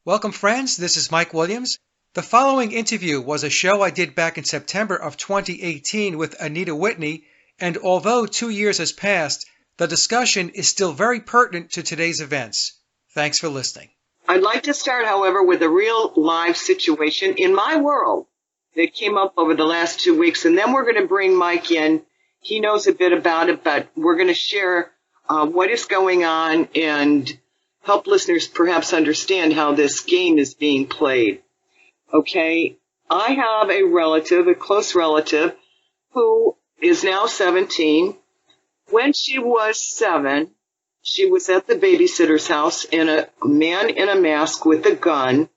Welcome, friends. This is Mike Williams. The following interview was a show I did back in September of 2018 with Anita Whitney, and although 2 years has passed, the discussion is still very pertinent to today's events. Thanks for listening. I'd like to start, however, with a real live situation in my world that came up over the last 2 weeks, and then we're going to bring Mike in. He knows a bit about it, but we're going to share what is going on and help listeners perhaps understand how this game is being played. Okay, I have a close relative, who is now 17. When she was 7, she was at the babysitter's house, and a man in a mask with a gun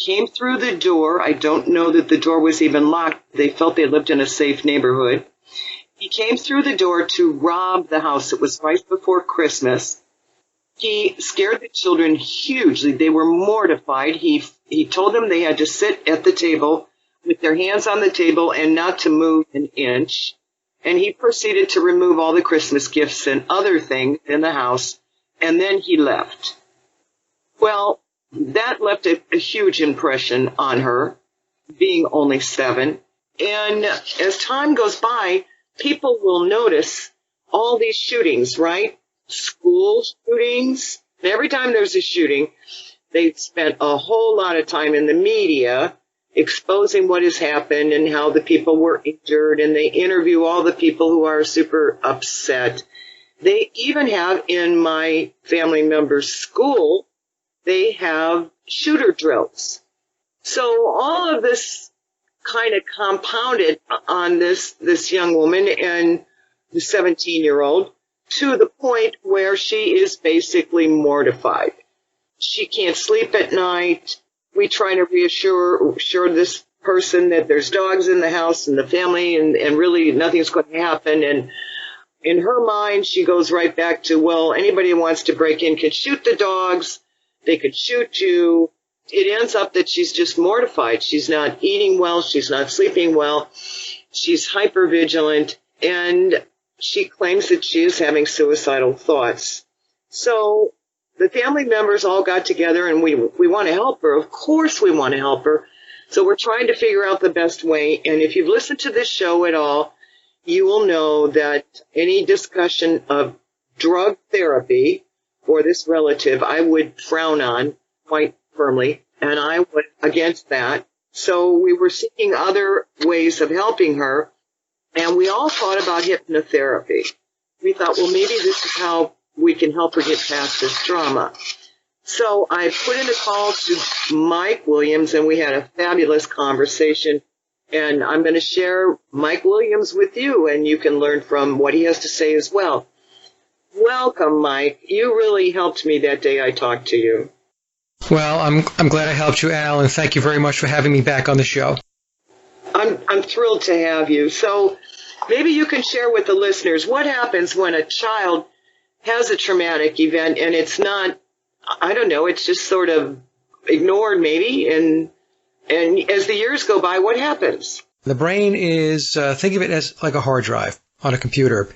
came through the door. I don't know that the door was even locked. They felt they lived in a safe neighborhood. He came through the door to rob the house. It was right before Christmas. He scared the children hugely. They were mortified. He told them they had to sit at the table with their hands on the table and not to move an inch. And he proceeded to remove all the Christmas gifts and other things in the house, and then he left. Well, that left a huge impression on her, being only 7. And as time goes by, people will notice all these shootings, right? School shootings. And every time there's a shooting, they spent a whole lot of time in the media exposing what has happened and how the people were injured, and they interview all the people who are super upset. They even have, in my family member's school, they have shooter drills. So all of this kind of compounded on this young woman and the 17-year-old to the point where she is basically mortified. She can't sleep at night. We try to reassure this person that there's dogs in the house and the family, and really nothing's going to happen. And in her mind, she goes right back to, well, anybody who wants to break in can shoot the dogs. They could shoot you. It ends up that she's just mortified. She's not eating well. She's not sleeping well. She's hypervigilant, and she claims that she is having suicidal thoughts. So the family members all got together, and we want to help her. Of course we want to help her. So we're trying to figure out the best way. And if you've listened to this show at all, you will know that any discussion of drug therapy for this relative, I would frown on quite firmly, and I was against that. So we were seeking other ways of helping her, and we all thought about hypnotherapy. We thought, well, maybe this is how we can help her get past this trauma. So I put in a call to Mike Williams, and we had a fabulous conversation. And I'm going to share Mike Williams with you, and you can learn from what he has to say as well. Welcome, Mike. You really helped me that day I talked to you. Well, I'm glad I helped you, Al, and thank you very much for having me back on the show. I'm thrilled to have you. So maybe you can share with the listeners what happens when a child has a traumatic event and it's not, I don't know, it's just sort of ignored maybe, and as the years go by, what happens? The brain is, think of it as like a hard drive on a computer.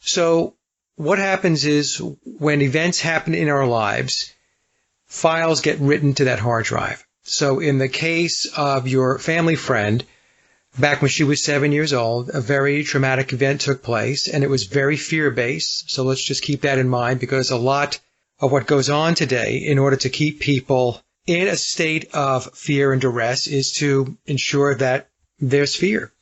So what happens is when events happen in our lives, files get written to that hard drive. So in the case of your family friend, back when she was 7 years old, a very traumatic event took place, and it was very fear-based. So let's just keep that in mind, because a lot of what goes on today in order to keep people in a state of fear and duress is to ensure that there's fear.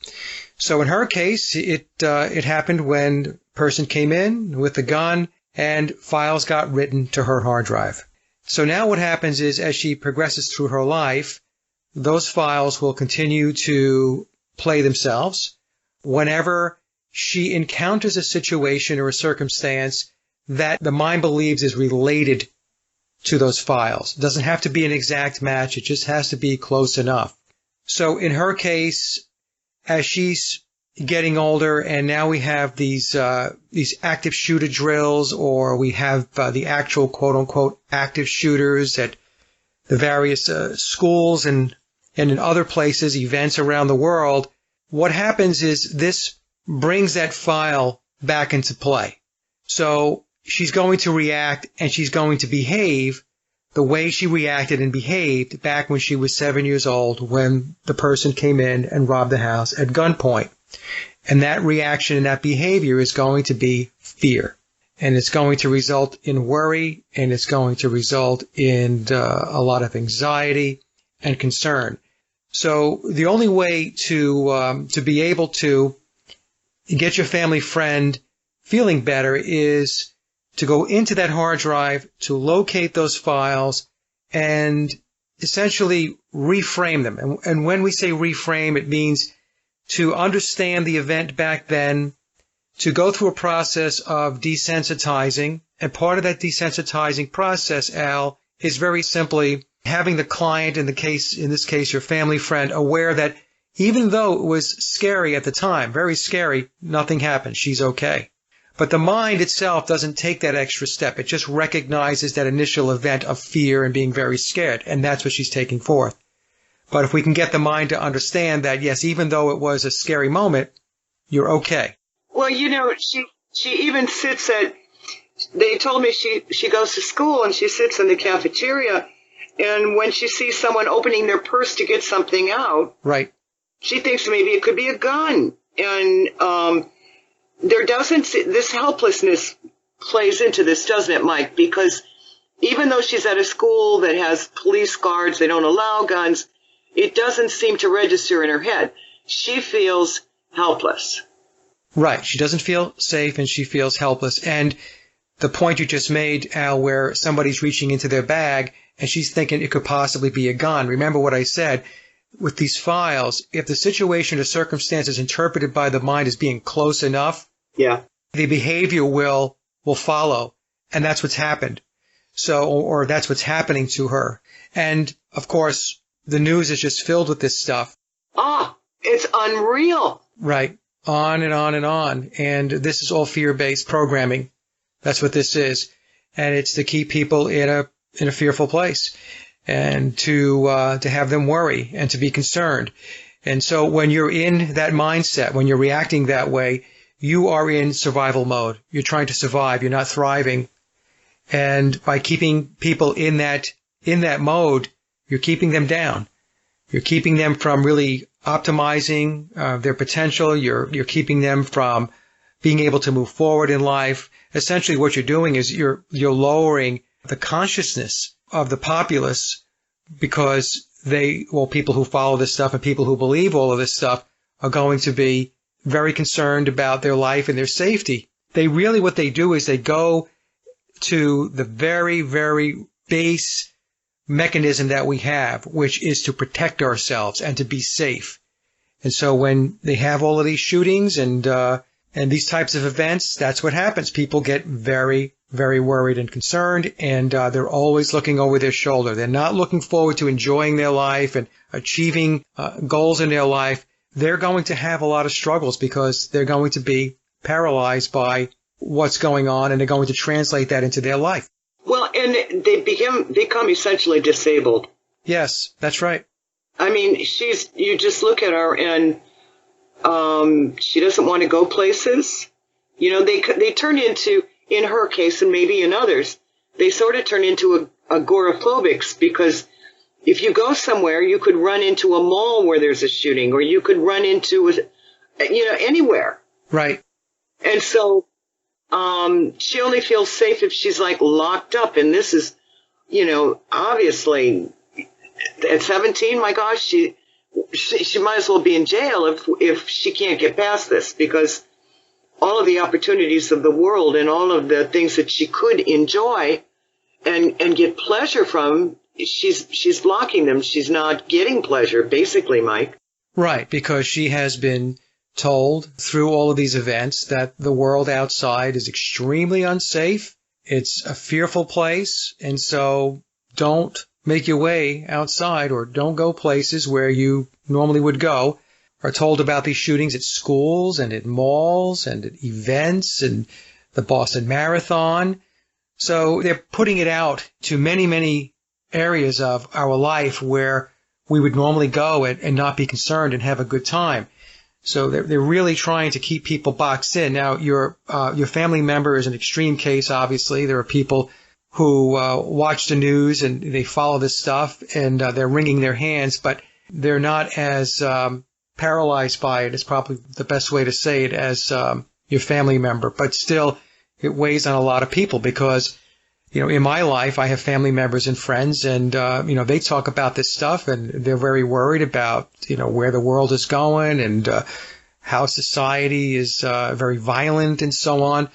So in her case, it happened when a person came in with a gun and files got written to her hard drive. So now what happens is, as she progresses through her life, those files will continue to play themselves. Whenever she encounters a situation or a circumstance that the mind believes is related to those files. It doesn't have to be an exact match. It just has to be close enough. So in her case, as she's getting older, and now we have these active shooter drills, or we have the actual quote-unquote active shooters at the various schools and in other places, events around the world, what happens is this brings that file back into play. So she's going to react and she's going to behave the way she reacted and behaved back when she was 7 years old when the person came in and robbed the house at gunpoint. And that reaction and that behavior is going to be fear. And it's going to result in worry, and it's going to result in a lot of anxiety and concern. So the only way to be able to get your family friend feeling better is to go into that hard drive, to locate those files, and essentially reframe them. And when we say reframe, it means to understand the event back then, to go through a process of desensitizing. And part of that desensitizing process, Al, is very simply having the client, in this case, your family friend, aware that even though it was scary at the time, very scary, nothing happened. She's okay. But the mind itself doesn't take that extra step. It just recognizes that initial event of fear and being very scared, and that's what she's taking forth. But if we can get the mind to understand that, yes, even though it was a scary moment, you're okay. Well, she even sits they told me she goes to school and she sits in the cafeteria, and when she sees someone opening their purse to get something out, right, she thinks maybe it could be a gun. And this helplessness plays into this, doesn't it, Mike? Because even though she's at a school that has police guards, they don't allow guns, it doesn't seem to register in her head. She feels helpless. Right. She doesn't feel safe and she feels helpless. And the point you just made, Al, where somebody's reaching into their bag and she's thinking it could possibly be a gun. Remember what I said with these files. If the situation or circumstance is interpreted by the mind as being close enough, yeah, the behavior will follow. And that's what's happened. So, or that's what's happening to her. And of course, the news is just filled with this stuff. It's unreal. Right. On and on and on. And this is all fear-based programming. That's what this is. And it's to keep people in a fearful place and to have them worry and to be concerned. And so when you're in that mindset, when you're reacting that way, you are in survival mode. You're trying to survive. You're not thriving. And by keeping people in that mode, you're keeping them down. You're keeping them from really optimizing their potential. You're keeping them from being able to move forward in life. Essentially, what you're doing is you're lowering the consciousness of the populace because people who follow this stuff and people who believe all of this stuff are going to be very concerned about their life and their safety. What they do is they go to the very, very base mechanism that we have, which is to protect ourselves and to be safe. And so when they have all of these shootings and these types of events, that's what happens. People get very, very worried and concerned, and they're always looking over their shoulder. They're not looking forward to enjoying their life and achieving goals in their life. They're going to have a lot of struggles because they're going to be paralyzed by what's going on, and they're going to translate that into their life. Well, and they become essentially disabled. Yes, that's right. I mean, you just look at her and she doesn't want to go places. You know, they turn into, in her case and maybe in others, they sort of turn into agoraphobics because if you go somewhere, you could run into a mall where there's a shooting, or you could run into, anywhere. Right. And so she only feels safe if she's like locked up. And this is, obviously at 17, my gosh, she might as well be in jail if she can't get past this, because all of the opportunities of the world and all of the things that she could enjoy and get pleasure from, she's blocking them. She's not getting pleasure, basically, Mike. Right, because she has been told through all of these events that the world outside is extremely unsafe. It's a fearful place, and so don't make your way outside or don't go places where you normally would go. Are told about these shootings at schools and at malls and at events and the Boston Marathon. So they're putting it out to many, many areas of our life where we would normally go and not be concerned and have a good time. So they're really trying to keep people boxed in. Now, your family member is an extreme case, obviously. There are people who watch the news and they follow this stuff and they're wringing their hands, but they're not as paralyzed by it. Is probably the best way to say it, as your family member. But still, it weighs on a lot of people because, in my life, I have family members and friends, and, they talk about this stuff, and they're very worried about, where the world is going and how society is very violent and so on.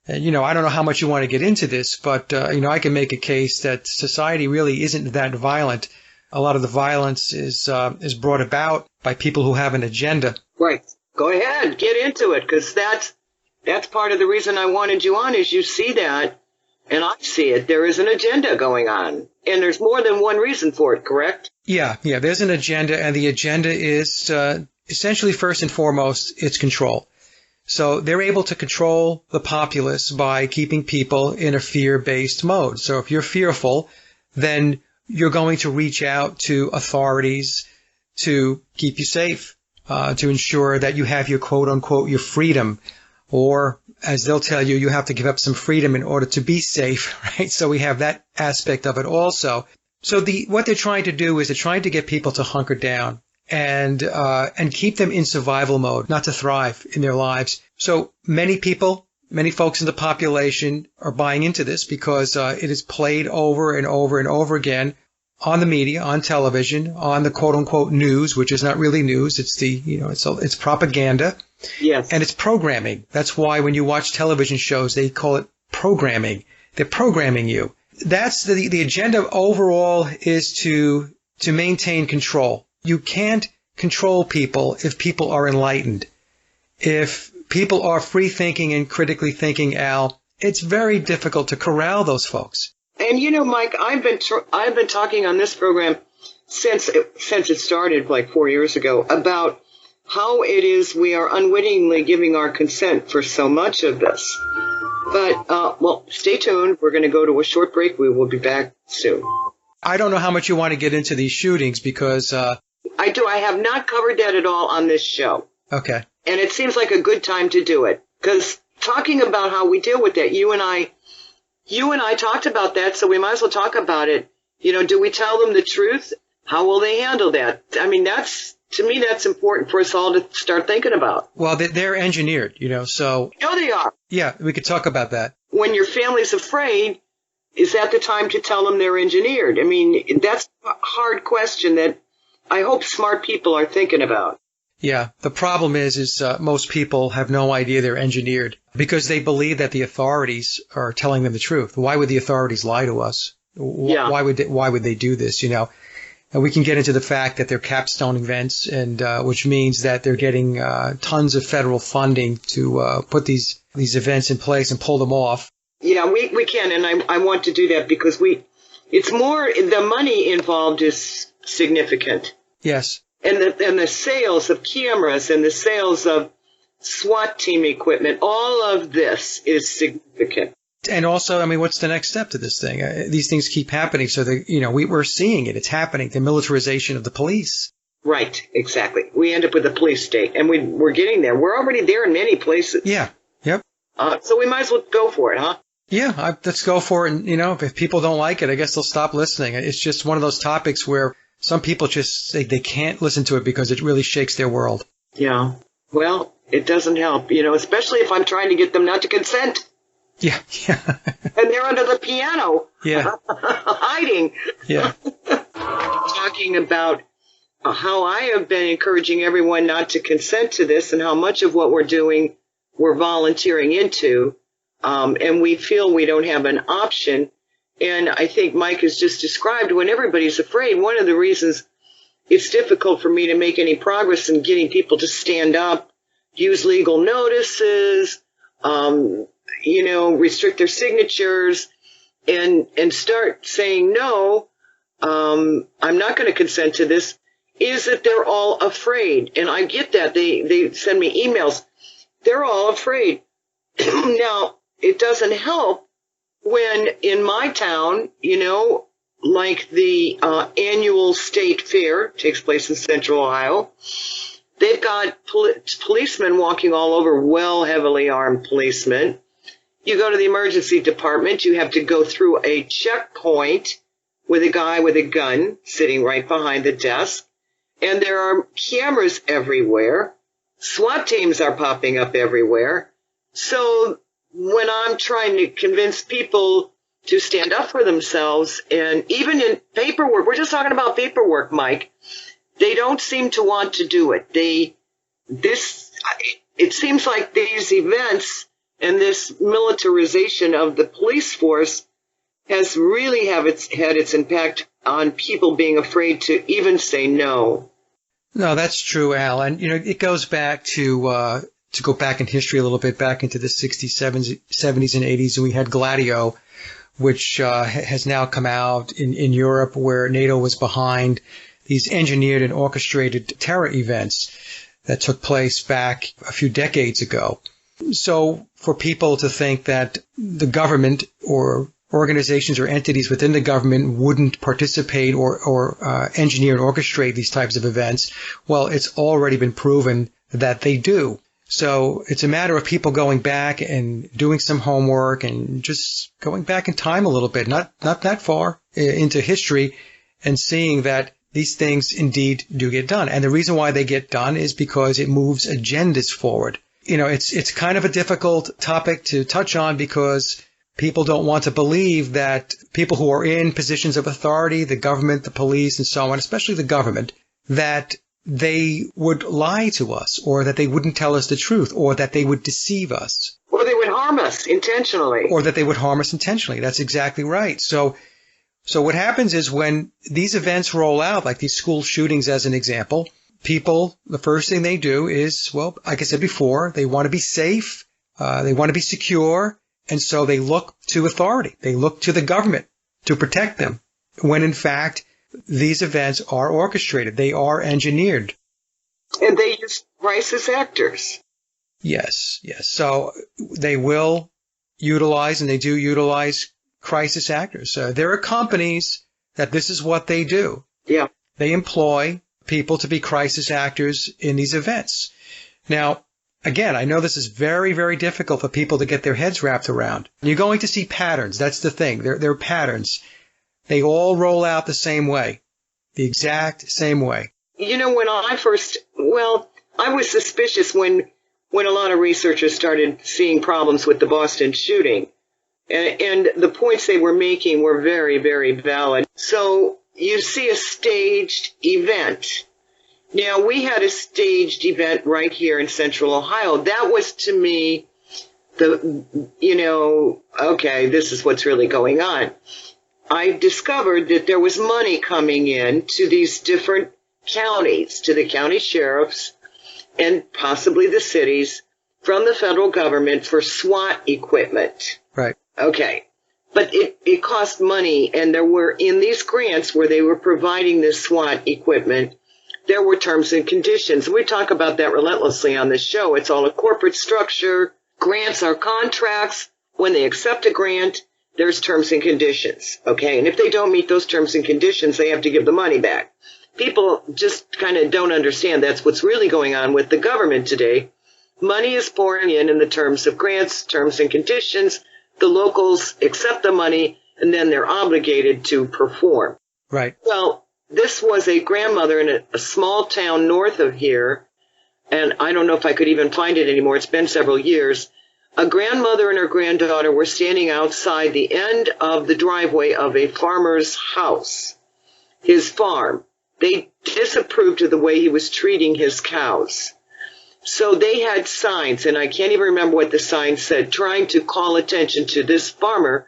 And, I don't know how much you want to get into this, but, I can make a case that society really isn't that violent. A lot of the violence is brought about by people who have an agenda. Right. Go ahead. Get into it, because that's part of the reason I wanted you on, is you see that, and I see it. There is an agenda going on, and there's more than one reason for it, correct? Yeah, there's an agenda, and the agenda is essentially, first and foremost, it's control. So they're able to control the populace by keeping people in a fear-based mode. So if you're fearful, then you're going to reach out to authorities to keep you safe, to ensure that you have your quote-unquote, your freedom. Or, as they'll tell you, you have to give up some freedom in order to be safe, right? So we have that aspect of it also. So what they're trying to do is they're trying to get people to hunker down and keep them in survival mode, not to thrive in their lives. So many folks in the population are buying into this because it is played over and over and over again on the media, on television, on the quote-unquote news, which is not really news. It's it's propaganda. Yes. And it's programming. That's why when you watch television shows, they call it programming. They're programming you. That's the agenda overall, is to maintain control. You can't control people if people are enlightened. If people are free thinking and critically thinking, Al, it's very difficult to corral those folks. And Mike, I've been talking on this program since it started like 4 years ago about how it is we are unwittingly giving our consent for so much of this. But stay tuned. We're going to go to a short break. We will be back soon. I don't know how much you want to get into these shootings because I do. I have not covered that at all on this show. Okay. And it seems like a good time to do it, because talking about how we deal with that, you and I talked about that, so we might as well talk about it. Do we tell them the truth? How will they handle that? I mean, to me, that's important for us all to start thinking about. Well, they're engineered, so. No, they are. Yeah, we could talk about that. When your family's afraid, is that the time to tell them they're engineered? I mean, that's a hard question that I hope smart people are thinking about. Yeah, the problem is most people have no idea they're engineered because they believe that the authorities are telling them the truth. Why would the authorities lie to us? Yeah. Why would they do this? And we can get into the fact that they're capstone events, and which means that they're getting tons of federal funding to put these events in place and pull them off. Yeah, we can, and I want to do that because it's more, the money involved is significant. Yes. And the sales of cameras and the sales of SWAT team equipment, all of this is significant. And also, I mean, what's the next step to this thing? These things keep happening, so we're seeing it. It's happening. The militarization of the police. Right, exactly. We end up with a police state, and we're getting there. We're already there in many places. Yeah. Yep. So we might as well go for it, huh? Yeah, let's go for it. And, if people don't like it, I guess they'll stop listening. It's just one of those topics where some people just say they can't listen to it because it really shakes their world. Yeah. Well, it doesn't help, especially if I'm trying to get them not to consent. Yeah. And they're under the piano. Yeah. Hiding. Yeah. Talking about how I have been encouraging everyone not to consent to this and how much of what we're doing we're volunteering into. And we feel we don't have an option. And I think Mike has just described, when everybody's afraid, one of the reasons it's difficult for me to make any progress in getting people to stand up, use legal notices, restrict their signatures, and start saying, no, I'm not going to consent to this, is that they're all afraid. And I get that. They send me emails. They're all afraid. Now, it doesn't help when in my town, like the annual state fair takes place in Central Ohio, they've got policemen walking all over, heavily armed policemen, You go to the emergency department, you have to go through a checkpoint with a guy with a gun sitting right behind the desk. And there are cameras everywhere. SWAT teams are popping up everywhere. So when I'm trying to convince people to stand up for themselves, and even in paperwork, we're just talking about paperwork, Mike, they don't seem to want to do it. It seems like these events and this militarization of the police force has really had its impact on people being afraid to even say no. No, that's true, Al. And, it goes back to go back in history a little bit, back into the 60s, 70s, and 80s, and we had Gladio, which has now come out in Europe, where NATO was behind these engineered and orchestrated terror events that took place back a few decades ago. So for people to think that the government or organizations or entities within the government wouldn't participate or engineer and orchestrate these types of events, well, it's already been proven that they do. So it's a matter of people going back and doing some homework and just going back in time a little bit, not that far into history, and seeing that these things indeed do get done. And the reason why they get done is because it moves agendas forward. It's kind of a difficult topic to touch on because people don't want to believe that people who are in positions of authority, the government, the police, and so on, especially the government, that they would lie to us, or that they wouldn't tell us the truth, or that they would deceive us. Or they would harm us intentionally. Or that they would harm us intentionally. That's exactly right. So what happens is when these events roll out, like these school shootings as an example, people, the first thing they do is, well, like I said before, they want to be safe, they want to be secure, and so they look to authority. They look to the government to protect them, when in fact, these events are orchestrated. They are engineered. And they use crisis actors. Yes. So they will utilize, and they do utilize, crisis actors. There are companies that this is what they do. Yeah. They employ people to be crisis actors in these events. Now, again, I know this is very, very difficult for people to get their heads wrapped around. You're going to see patterns. That's the thing. There are patterns. They all roll out the same way, the exact same way. When I was suspicious when a lot of researchers started seeing problems with the Boston shooting. And the points they were making were very, very valid. So you see a staged event. Now, we had a staged event right here in Central Ohio. That was, to me, okay, this is what's really going on. I discovered that there was money coming in to these different counties, to the county sheriffs and possibly the cities, from the federal government for SWAT equipment. Right. Okay. But it cost money, and there were, in these grants where they were providing this SWAT equipment, there were terms and conditions. We talk about that relentlessly on this show. It's all a corporate structure. Grants are contracts. When they accept a grant, there's terms and conditions, okay? And if they don't meet those terms and conditions, they have to give the money back. People just kind of don't understand that's what's really going on with the government today. Money is pouring in the terms of grants, terms and conditions. The locals accept the money, and then they're obligated to perform. Right. Well, this was a grandmother in a small town north of here, and I don't know if I could even find it anymore. It's been several years. A grandmother and her granddaughter were standing outside the end of the driveway of a farmer's house, his farm. They disapproved of the way he was treating his cows. So they had signs, and I can't even remember what the sign said, trying to call attention to this farmer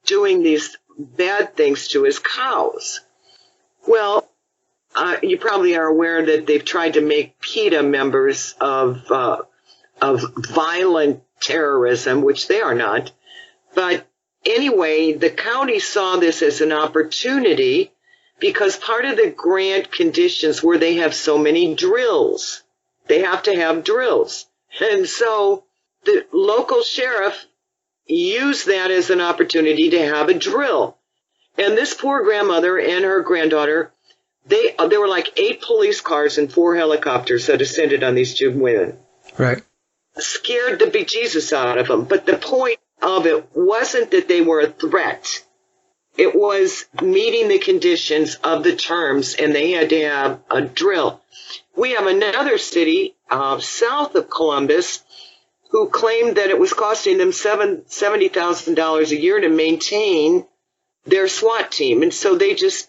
doing these bad things to his cows. Well, you probably are aware that they've tried to make PETA members of violent terrorism, which they are not. But anyway, the county saw this as an opportunity because part of the grant conditions were they have so many drills. They have to have drills. And so the local sheriff used that as an opportunity to have a drill. And this poor grandmother and her granddaughter, there were like 8 police cars and 4 helicopters that descended on these 2 women. Right. Scared the bejesus out of them. But the point of it wasn't that they were a threat. It was meeting the conditions of the terms, and they had to have a drill. We have another city south of Columbus who claimed that it was costing them $70,000 a year to maintain their SWAT team, and so they just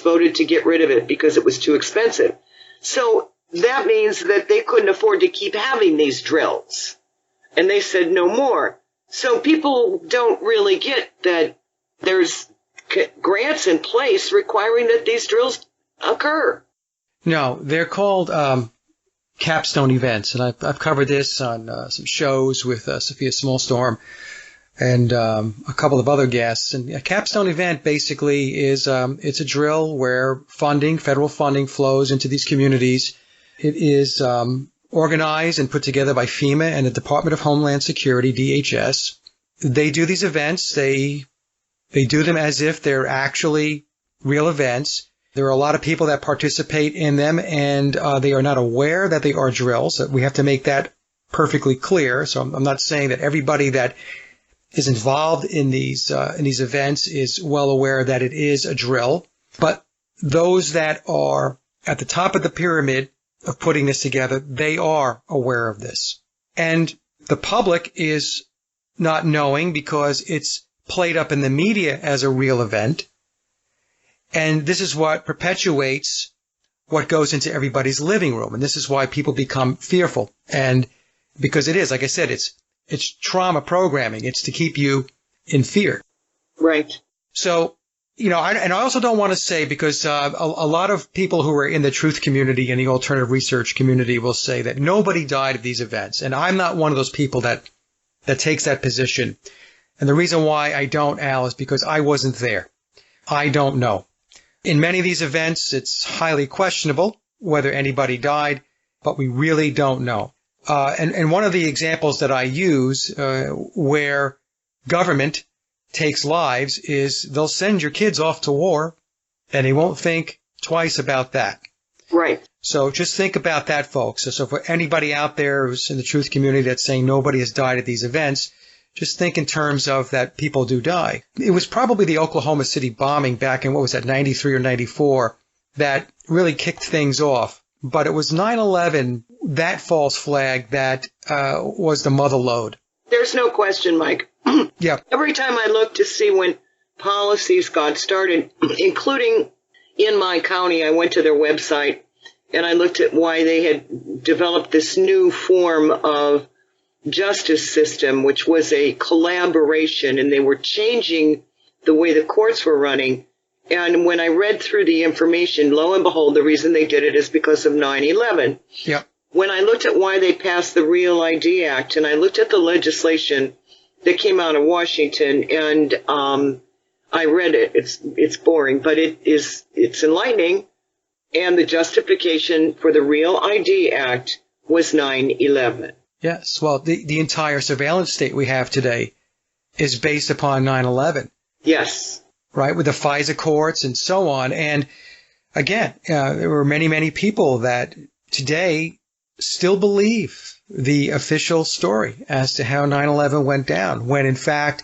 voted to get rid of it because it was too expensive. So that means that they couldn't afford to keep having these drills, and they said no more. So people don't really get that there's grants in place requiring that these drills occur. No, they're called capstone events, and I've covered this on some shows with Sophia Smallstorm and a couple of other guests. And a capstone event basically is it's a drill where federal funding flows into these communities. It is organized and put together by FEMA and the Department of Homeland Security, DHS. They do these events. They do them as if they're actually real events. There are a lot of people that participate in them, and they are not aware that they are drills. We have to make that perfectly clear. So I'm not saying that everybody that is involved in these events is well aware that it is a drill. But those that are at the top of the pyramid of putting this together, they are aware of this. And the public is not knowing because it's played up in the media as a real event. And this is what perpetuates what goes into everybody's living room. And this is why people become fearful. And because it is, like I said, it's trauma programming. It's to keep you in fear. Right. So, I also don't want to say, because a lot of people who are in the truth community and the alternative research community will say that nobody died at these events. And I'm not one of those people that takes that position. And the reason why I don't, Al, is because I wasn't there. I don't know. In many of these events, it's highly questionable whether anybody died, but we really don't know. And one of the examples that I use where government takes lives is they'll send your kids off to war, and they won't think twice about that. Right. So just think about that, folks. So for anybody out there who's in the truth community that's saying nobody has died at these events, just think in terms of that people do die. It was probably the Oklahoma City bombing back in, 93 or 94, that really kicked things off. But it was 9/11, that false flag, that was the mother lode. There's no question, Mike. Yeah. Every time I look to see when policies got started, including in my county, I went to their website and I looked at why they had developed this new form of justice system, which was a collaboration, and they were changing the way the courts were running. And when I read through the information, lo and behold, the reason they did it is because of 9/11. Yeah. When I looked at why they passed the Real ID Act, and I looked at the legislation that came out of Washington, and I read it. It's boring, but it's enlightening. And the justification for the Real ID Act was 9/11. Yes. Well, the entire surveillance state we have today is based upon 9/11. Yes. Right, with the FISA courts and so on. And again, there were many, many people that today still believe the official story as to how 9/11 went down, when in fact,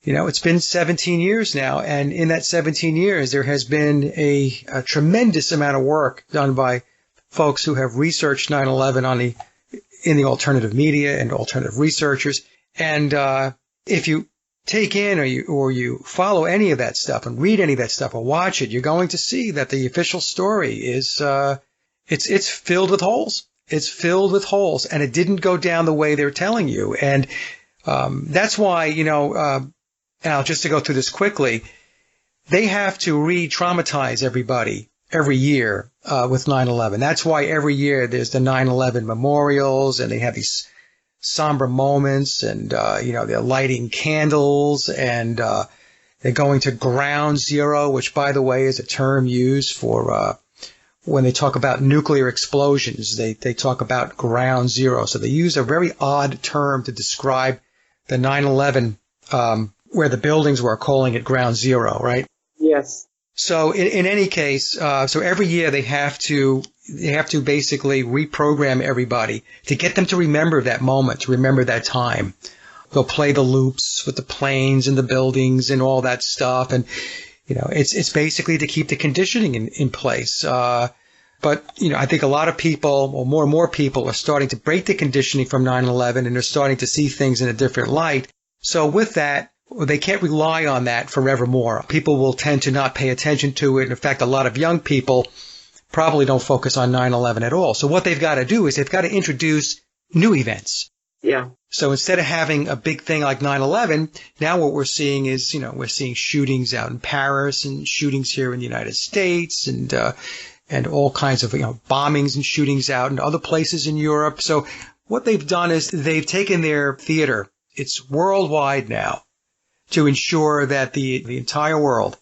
it's been 17 years now. And in that 17 years, there has been a tremendous amount of work done by folks who have researched 9/11 in the alternative media and alternative researchers. And if you take in or you follow any of that stuff and read any of that stuff or watch it, you're going to see that the official story is it's filled with holes. It's filled with holes, and it didn't go down the way they're telling you. And that's why, Al, just to go through this quickly, they have to re-traumatize everybody every year with 9/11. That's why every year there's the 9/11 memorials, and they have these somber moments, and they're lighting candles, and they're going to ground zero, which, by the way, is a term used for when they talk about nuclear explosions. They talk about ground zero. So they use a very odd term to describe the 9/11 where the buildings were, calling it ground zero, right? Yes. So in any case, so every year they have to basically reprogram everybody to get them to remember that moment, to remember that time. they'll play the loops with the planes and the buildings and all that stuff. And, it's basically to keep the conditioning in place. But, I think a lot of people, or more and more people, are starting to break the conditioning from 9/11, and they're starting to see things in a different light. So with that, they can't rely on that forevermore. People will tend to not pay attention to it. In fact, a lot of young people probably don't focus on 9/11 at all. So what they've got to do is they've got to introduce new events. Yeah. So instead of having a big thing like 9/11, now what we're seeing is, we're seeing shootings out in Paris and shootings here in the United States and all kinds of, bombings and shootings out in other places in Europe. So what they've done is they've taken their theater, it's worldwide now, to ensure that the entire world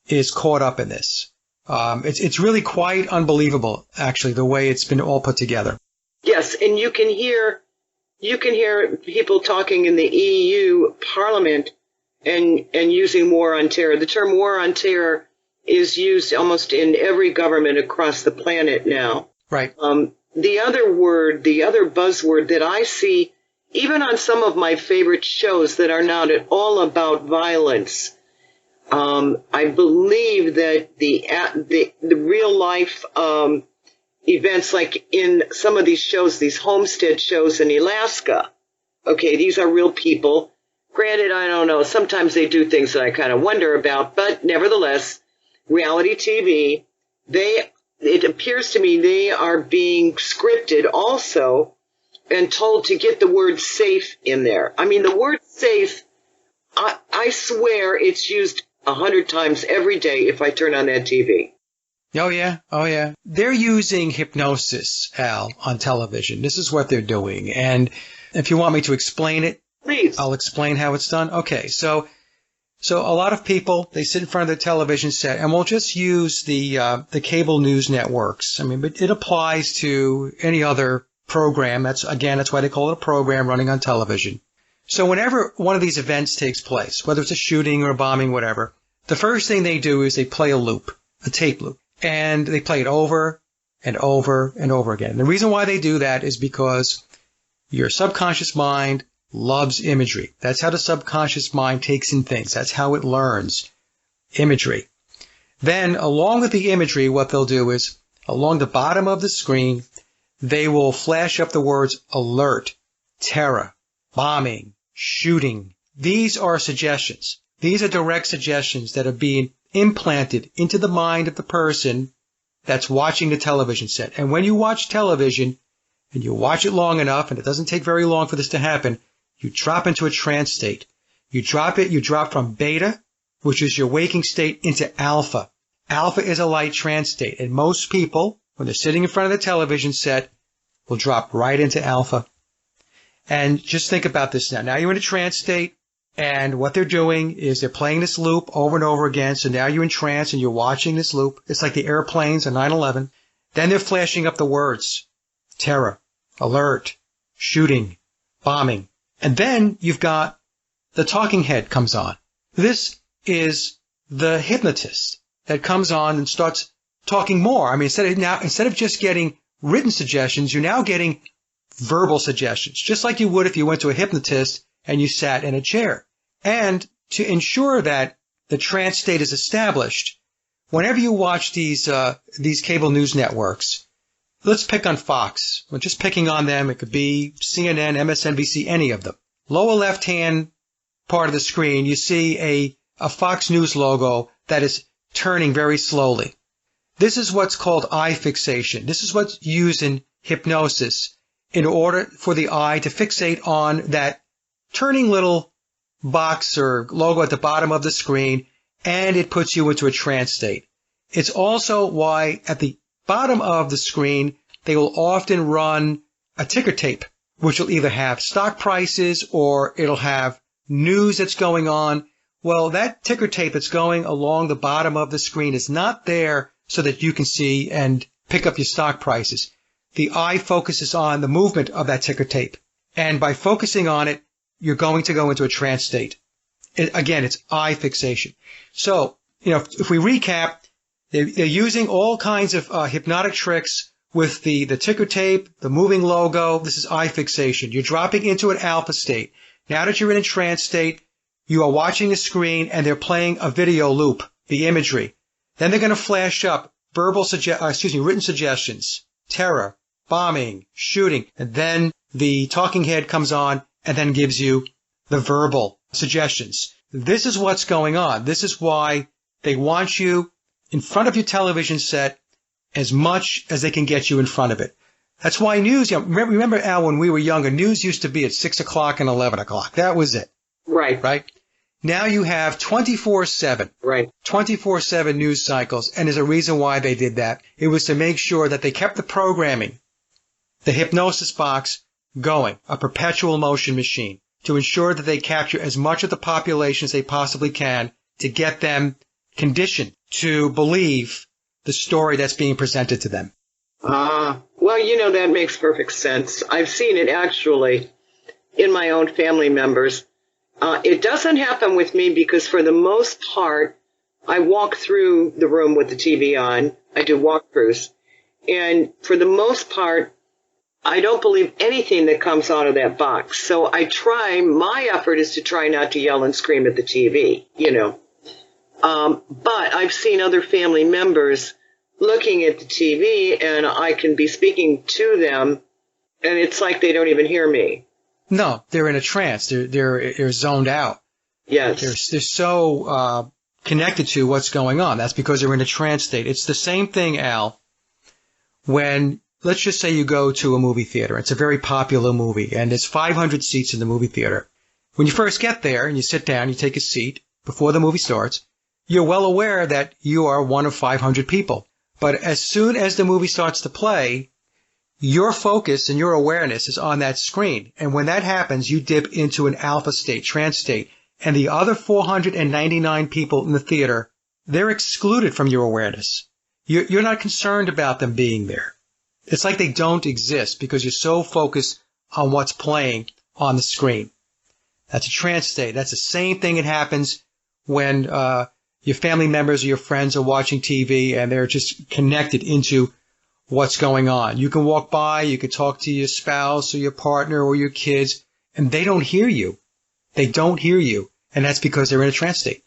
is caught up in this. It's really quite unbelievable, actually, the way it's been all put together. Yes, and you can hear people talking in the EU Parliament and using war on terror. The term war on terror is used almost in every government across the planet now. Right. The other buzzword that I see, even on some of my favorite shows that are not at all about violence, I believe that the real life events, like in some of these shows, these homestead shows in Alaska, okay, these are real people. Granted, I don't know, sometimes they do things that I kind of wonder about, but nevertheless, reality TV, it appears to me they are being scripted also and told to get the word safe in there. I mean, the word safe, I swear it's used 100 times every day if I turn on that TV. Oh, yeah. They're using hypnosis, Al, on television. This is what they're doing. And if you want me to explain it, please, I'll explain how it's done. Okay, so a lot of people, they sit in front of the television set, and we'll just use the cable news networks. I mean, but it applies to any other program. That's why they call it a program running on television. So whenever one of these events takes place, whether it's a shooting or a bombing, whatever, the first thing they do is they play a loop, a tape loop, and they play it over and over and over again. And the reason why they do that is because your subconscious mind loves imagery. That's how the subconscious mind takes in things. That's how it learns imagery. Then, along with the imagery, what they'll do is, along the bottom of the screen, they will flash up the words alert, terror, bombing, shooting. These are suggestions. These are direct suggestions that are being implanted into the mind of the person that's watching the television set. And when you watch television, and you watch it long enough, and it doesn't take very long for this to happen, you drop into a trance state. You drop from beta, which is your waking state, into alpha. Alpha is a light trance state, and most people, when they're sitting in front of the television set, will drop right into alpha. And just think about this now. Now you're in a trance state, and what they're doing is they're playing this loop over and over again. So now you're in trance, and you're watching this loop. It's like the airplanes on 9/11. Then they're flashing up the words terror, alert, shooting, bombing. And then you've got the talking head comes on. This is the hypnotist that comes on and starts talking more. I mean, instead of just getting written suggestions, you're now getting verbal suggestions, just like you would if you went to a hypnotist and you sat in a chair. And to ensure that the trance state is established, whenever you watch these cable news networks, let's pick on Fox. We're just picking on them. It could be CNN, MSNBC, any of them. Lower left-hand part of the screen, you see a Fox News logo that is turning very slowly. This is what's called eye fixation. This is what's used in hypnosis in order for the eye to fixate on that turning little box or logo at the bottom of the screen, and it puts you into a trance state. It's also why at the bottom of the screen, they will often run a ticker tape, which will either have stock prices or it'll have news that's going on. Well, that ticker tape that's going along the bottom of the screen is not there so that you can see and pick up your stock prices. The eye focuses on the movement of that ticker tape. And by focusing on it, you're going to go into a trance state. Again, it's eye fixation. So, if we recap, they're using all kinds of hypnotic tricks with the ticker tape, the moving logo. This is eye fixation. You're dropping into an alpha state. Now that you're in a trance state, you are watching a screen and they're playing a video loop, the imagery. Then they're going to flash up written suggestions, terror, bombing, shooting, and then the talking head comes on and then gives you the verbal suggestions. This is what's going on. This is why they want you in front of your television set as much as they can get you in front of it. That's why news, remember, Al, when we were younger, news used to be at 6 o'clock and 11 o'clock. That was it. Right. Right? Now you have 24/7. Right. 24/7 news cycles, and there's a reason why they did that. It was to make sure that they kept the programming, the hypnosis box, going, a perpetual motion machine, to ensure that they capture as much of the population as they possibly can to get them conditioned to believe the story that's being presented to them. Well, that makes perfect sense. I've seen it actually in my own family members. It doesn't happen with me because for the most part, I walk through the room with the TV on. I do walkthroughs. And for the most part, I don't believe anything that comes out of that box. So my effort is to try not to yell and scream at the TV, But I've seen other family members looking at the TV and I can be speaking to them and it's like they don't even hear me. No, they're in a trance. They're zoned out. Yes. They're so connected to what's going on. That's because they're in a trance state. It's the same thing, Al, when, let's just say you go to a movie theater. It's a very popular movie, and there's 500 seats in the movie theater. When you first get there and you sit down, you take a seat before the movie starts, you're well aware that you are one of 500 people. But as soon as the movie starts to play, your focus and your awareness is on that screen. And when that happens, you dip into an alpha state, trance state. And the other 499 people in the theater, they're excluded from your awareness. You're not concerned about them being there. It's like they don't exist because you're so focused on what's playing on the screen. That's a trance state. That's the same thing that happens when your family members or your friends are watching TV and they're just connected into what's going on. You can walk by, you can talk to your spouse or your partner or your kids, and they don't hear you. They don't hear you, and that's because they're in a trance state.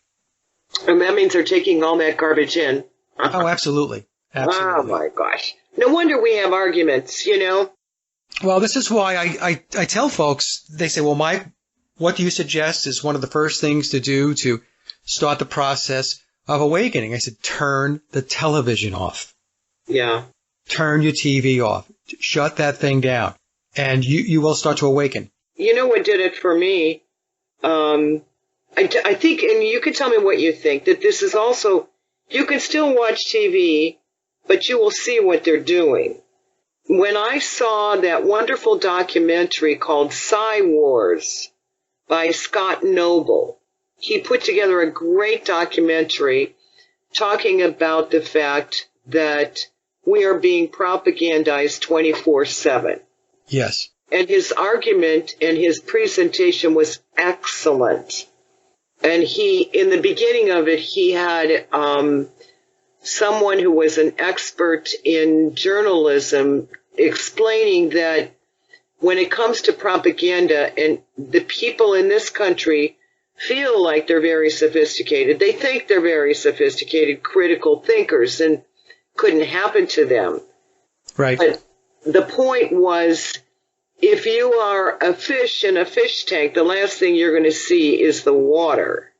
And that means they're taking all that garbage in. Oh, absolutely. Absolutely. Oh, my gosh. No wonder we have arguments, Well, this is why I tell folks, they say, well, Mike, what do you suggest is one of the first things to do to start the process of awakening? I said, turn the television off. Yeah. Turn your TV off. Shut that thing down, and you will start to awaken. You know what did it for me? I think, and you can tell me what you think, that this is also, you can still watch TV, but you will see what they're doing. When I saw that wonderful documentary called Psy Wars by Scott Noble, he put together a great documentary talking about the fact that we are being propagandized 24/7. Yes. And his argument and his presentation was excellent. And in the beginning of it, he had someone who was an expert in journalism explaining that when it comes to propaganda, and the people in this country feel like they're very sophisticated. They think they're very sophisticated, critical thinkers, and couldn't happen to them. Right. But the point was, if you are a fish in a fish tank, the last thing you're going to see is the water.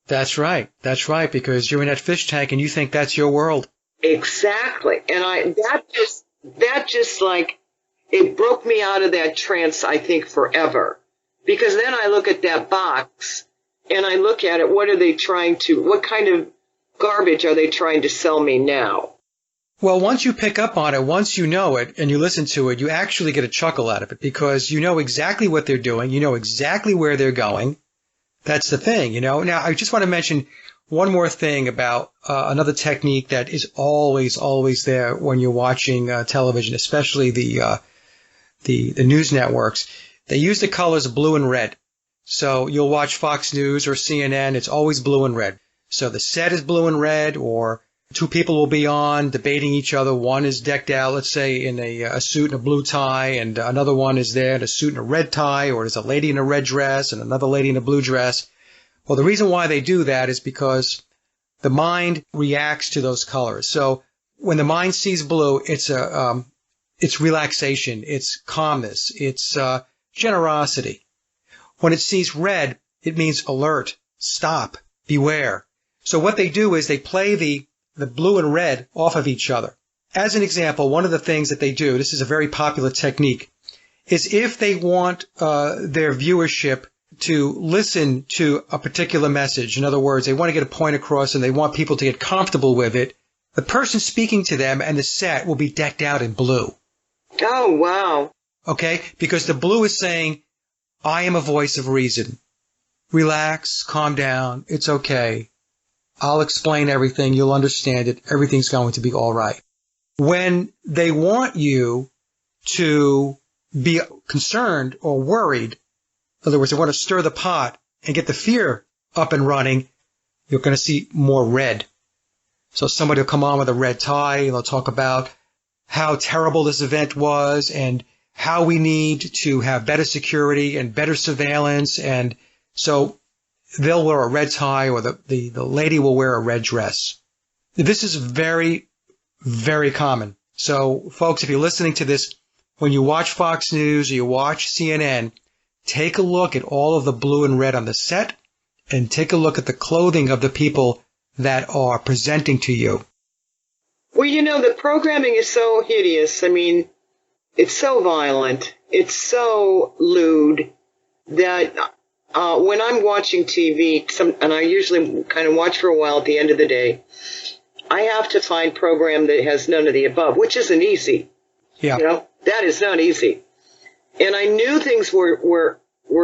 That's right. That's right, because you're in that fish tank and you think that's your world. Exactly. And that just like, it broke me out of that trance, I think, forever. Because then I look at that box and I look at it, what kind of garbage are they trying to sell me now? Well, once you pick up on it, once you know it and you listen to it, you actually get a chuckle out of it because you know exactly what they're doing. You know exactly where they're going. That's the thing, Now, I just want to mention one more thing about another technique that is always, always there when you're watching television, especially the news networks. They use the colors blue and red. So you'll watch Fox News or CNN. It's always blue and red. So the set is blue and red, or two people will be on debating each other. One is decked out, let's say, in a suit and a blue tie, and another one is there in a suit and a red tie, or there's a lady in a red dress and another lady in a blue dress. Well, the reason why they do that is because the mind reacts to those colors. So when the mind sees blue, it's relaxation, it's calmness, it's generosity. When it sees red, it means alert, stop, beware. So what they do is they play the blue and red off of each other. As an example, one of the things that they do, this is a very popular technique, is if they want their viewership to listen to a particular message, in other words, they want to get a point across and they want people to get comfortable with it, the person speaking to them and the set will be decked out in blue. Oh, wow. Okay? Because the blue is saying, I am a voice of reason. Relax, calm down, it's okay. I'll explain everything, you'll understand it, everything's going to be all right. When they want you to be concerned or worried, in other words, they want to stir the pot and get the fear up and running, you're going to see more red. So somebody will come on with a red tie, and they'll talk about how terrible this event was and how we need to have better security and better surveillance. And so they'll wear a red tie, or the lady will wear a red dress. This is very, very common. So folks, if you're listening to this, when you watch Fox News or you watch CNN, take a look at all of the blue and red on the set and take a look at the clothing of the people that are presenting to you. Well, the programming is so hideous. I mean, it's so violent. It's so lewd that when I'm watching TV, and I usually kind of watch for a while at the end of the day, I have to find program that has none of the above, which isn't easy. Yeah. That is not easy. And I knew things were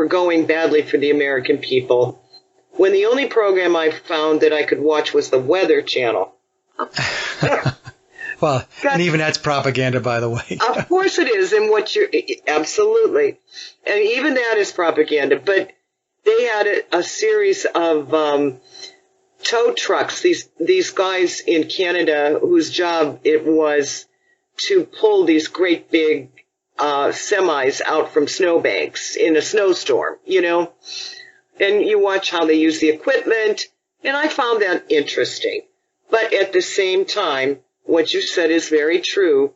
going badly for the American people when the only program I found that I could watch was the Weather Channel. Well, and even that's propaganda, by the way. Of course it is, and absolutely. And even that is propaganda. But they had a series of tow trucks, these guys in Canada whose job it was to pull these great big semis out from snowbanks in a snowstorm, and you watch how they use the equipment, and I found that interesting. But at the same time, what you said is very true.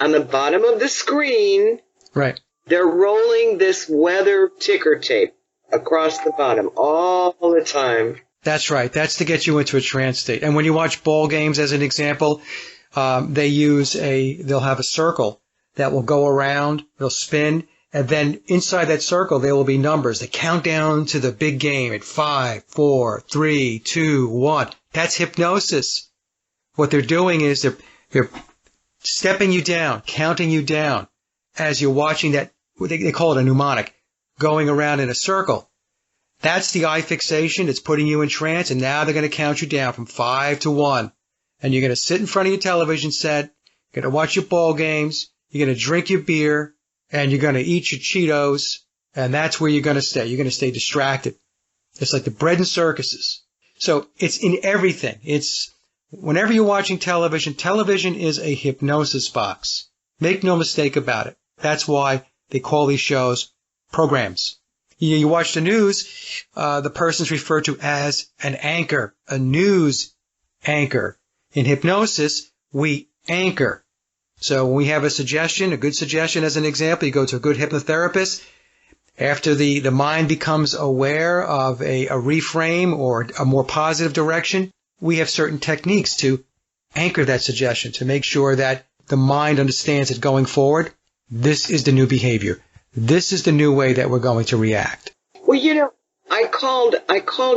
On the bottom of the screen, right, they're rolling this weather ticker tape across the bottom all the time. That's right. That's to get you into a trance state. And when you watch ball games, as an example, they'll have a circle that will go around, they'll spin, and then inside that circle there will be numbers that count down to the big game at 5, 4, 3, 2, 1. That's hypnosis. What they're doing is they're stepping you down, counting you down as you're watching that, they call it a mnemonic, going around in a circle. That's the eye fixation. It's putting you in trance, and now they're going to count you down from 5 to 1. And you're going to sit in front of your television set, you're going to watch your ball games, you're going to drink your beer, and you're going to eat your Cheetos, and that's where you're going to stay. You're going to stay distracted. It's like the bread and circuses. So it's in everything. It's whenever you're watching television, television is a hypnosis box. Make no mistake about it. That's why they call these shows programs. You watch the news, the person's referred to as an anchor, a news anchor. In hypnosis, we anchor. So when we have a suggestion, a good suggestion as an example, you go to a good hypnotherapist. After the mind becomes aware of a reframe or a more positive direction, we have certain techniques to anchor that suggestion, to make sure that the mind understands that going forward, this is the new behavior. This is the new way that we're going to react. Well, I called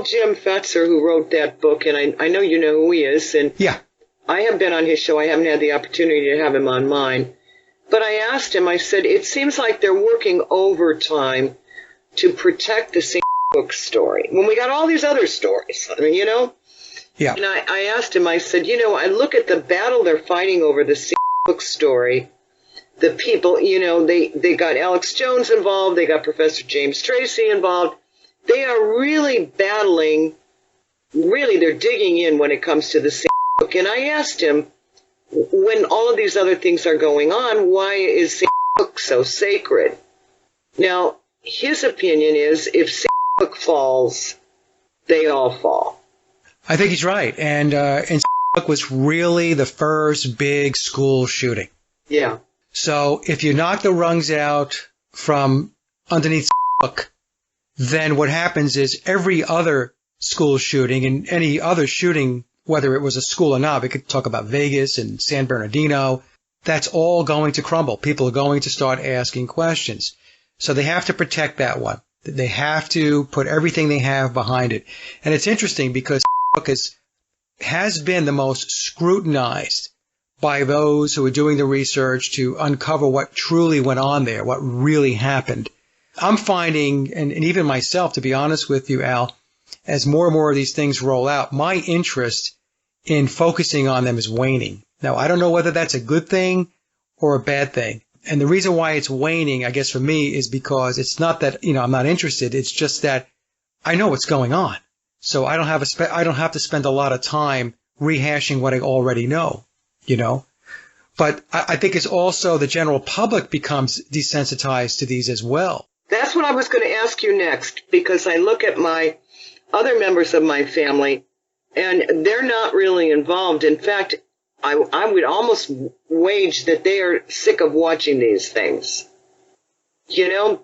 Jim Fetzer, who wrote that book, and I know you know who he is. And yeah. I have been on his show. I haven't had the opportunity to have him on mine. But I asked him, I said, it seems like they're working overtime to protect the same book story when we got all these other stories, Yeah. And I asked him, I said, I look at the battle they're fighting over the same book story. The people, they got Alex Jones involved. They got Professor James Tracy involved. They are really battling. Really, they're digging in when it comes to the same And I asked him, when all of these other things are going on, why is Facebook so sacred? Now, his opinion is if Facebook falls, they all fall. I think he's right. And Facebook was really the first big school shooting. Yeah. So if you knock the rungs out from underneath Facebook, then what happens is every other school shooting and any other shooting, whether it was a school or not, we could talk about Vegas and San Bernardino, that's all going to crumble. People are going to start asking questions. So they have to protect that one. They have to put everything they have behind it. And it's interesting because Facebook has been the most scrutinized by those who are doing the research to uncover what truly went on there, what really happened. I'm finding, and even myself, to be honest with you, Al, as more and more of these things roll out, my interest in focusing on them is waning. Now, I don't know whether that's a good thing or a bad thing. And the reason why it's waning, I guess for me, is because it's not that, I'm not interested. It's just that I know what's going on. So I don't have to spend a lot of time rehashing what I already know, But I think it's also the general public becomes desensitized to these as well. That's what I was going to ask you next, because I look at my other members of my family, and they're not really involved. In fact, I would almost wage that they are sick of watching these things. They're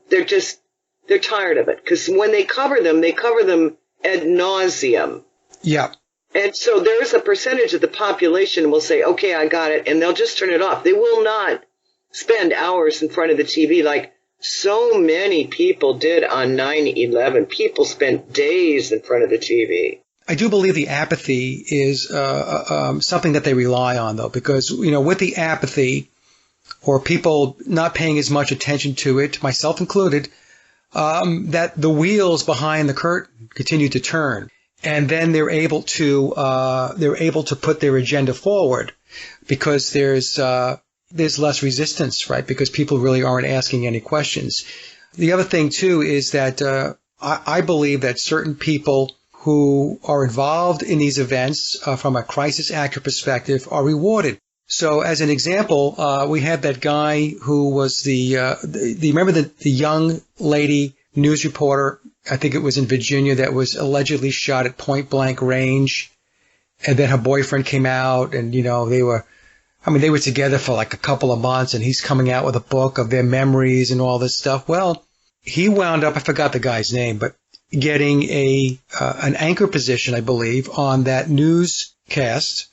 tired of it. Because when they cover them ad nauseum. Yeah. And so there's a percentage of the population will say, okay, I got it, and they'll just turn it off. They will not spend hours in front of the TV like so many people did on 9/11. People spent days in front of the TV. I do believe the apathy is something that they rely on, though, because, with the apathy or people not paying as much attention to it, myself included, that the wheels behind the curtain continue to turn. And then they're able to put their agenda forward because there's less resistance, right? Because people really aren't asking any questions. The other thing, too, is that I believe that certain people who are involved in these events from a crisis actor perspective are rewarded. So as an example, we had that guy who was remember the young lady news reporter, I think it was in Virginia, that was allegedly shot at point blank range. And then her boyfriend came out and, they were together for like a couple of months and he's coming out with a book of their memories and all this stuff. Well, he wound up, I forgot the guy's name, but getting an anchor position, I believe, on that newscast.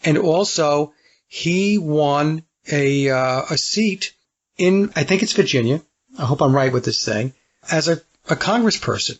And also he won a seat in, I think it's Virginia. I hope I'm right with this thing, as a congressperson.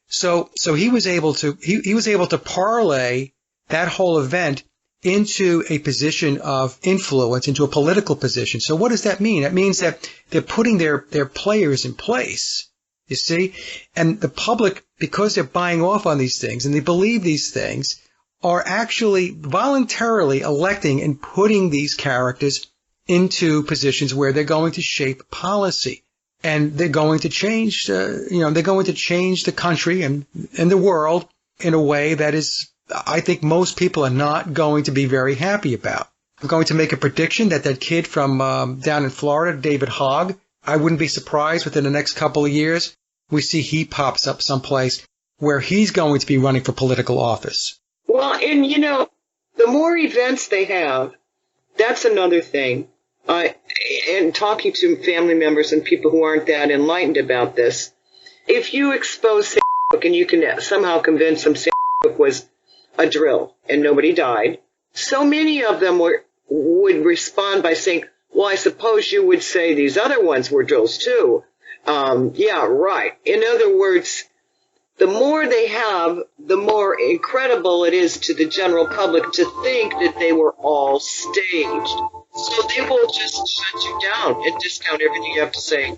So he was able to parlay that whole event into a position of influence, into a political position. So what does that mean? That means that they're putting their players in place, you see? And the public, because they're buying off on these things and they believe these things, are actually voluntarily electing and putting these characters into positions where they're going to shape policy. And they're going to change, they're going to change the country and the world in a way that is, I think most people are not going to be very happy about. I'm going to make a prediction that kid from down in Florida, David Hogg, I wouldn't be surprised within the next couple of years, we see he pops up someplace where he's going to be running for political office. Well, and the more events they have, that's another thing. And talking to family members and people who aren't that enlightened about this, if you expose Facebook and you can somehow convince them Facebook was a drill and nobody died, so many of them would respond by saying, well, I suppose you would say these other ones were drills too. Yeah, right. In other words, the more they have, the more incredible it is to the general public to think that they were all staged. So they will just shut you down and discount everything you have to say.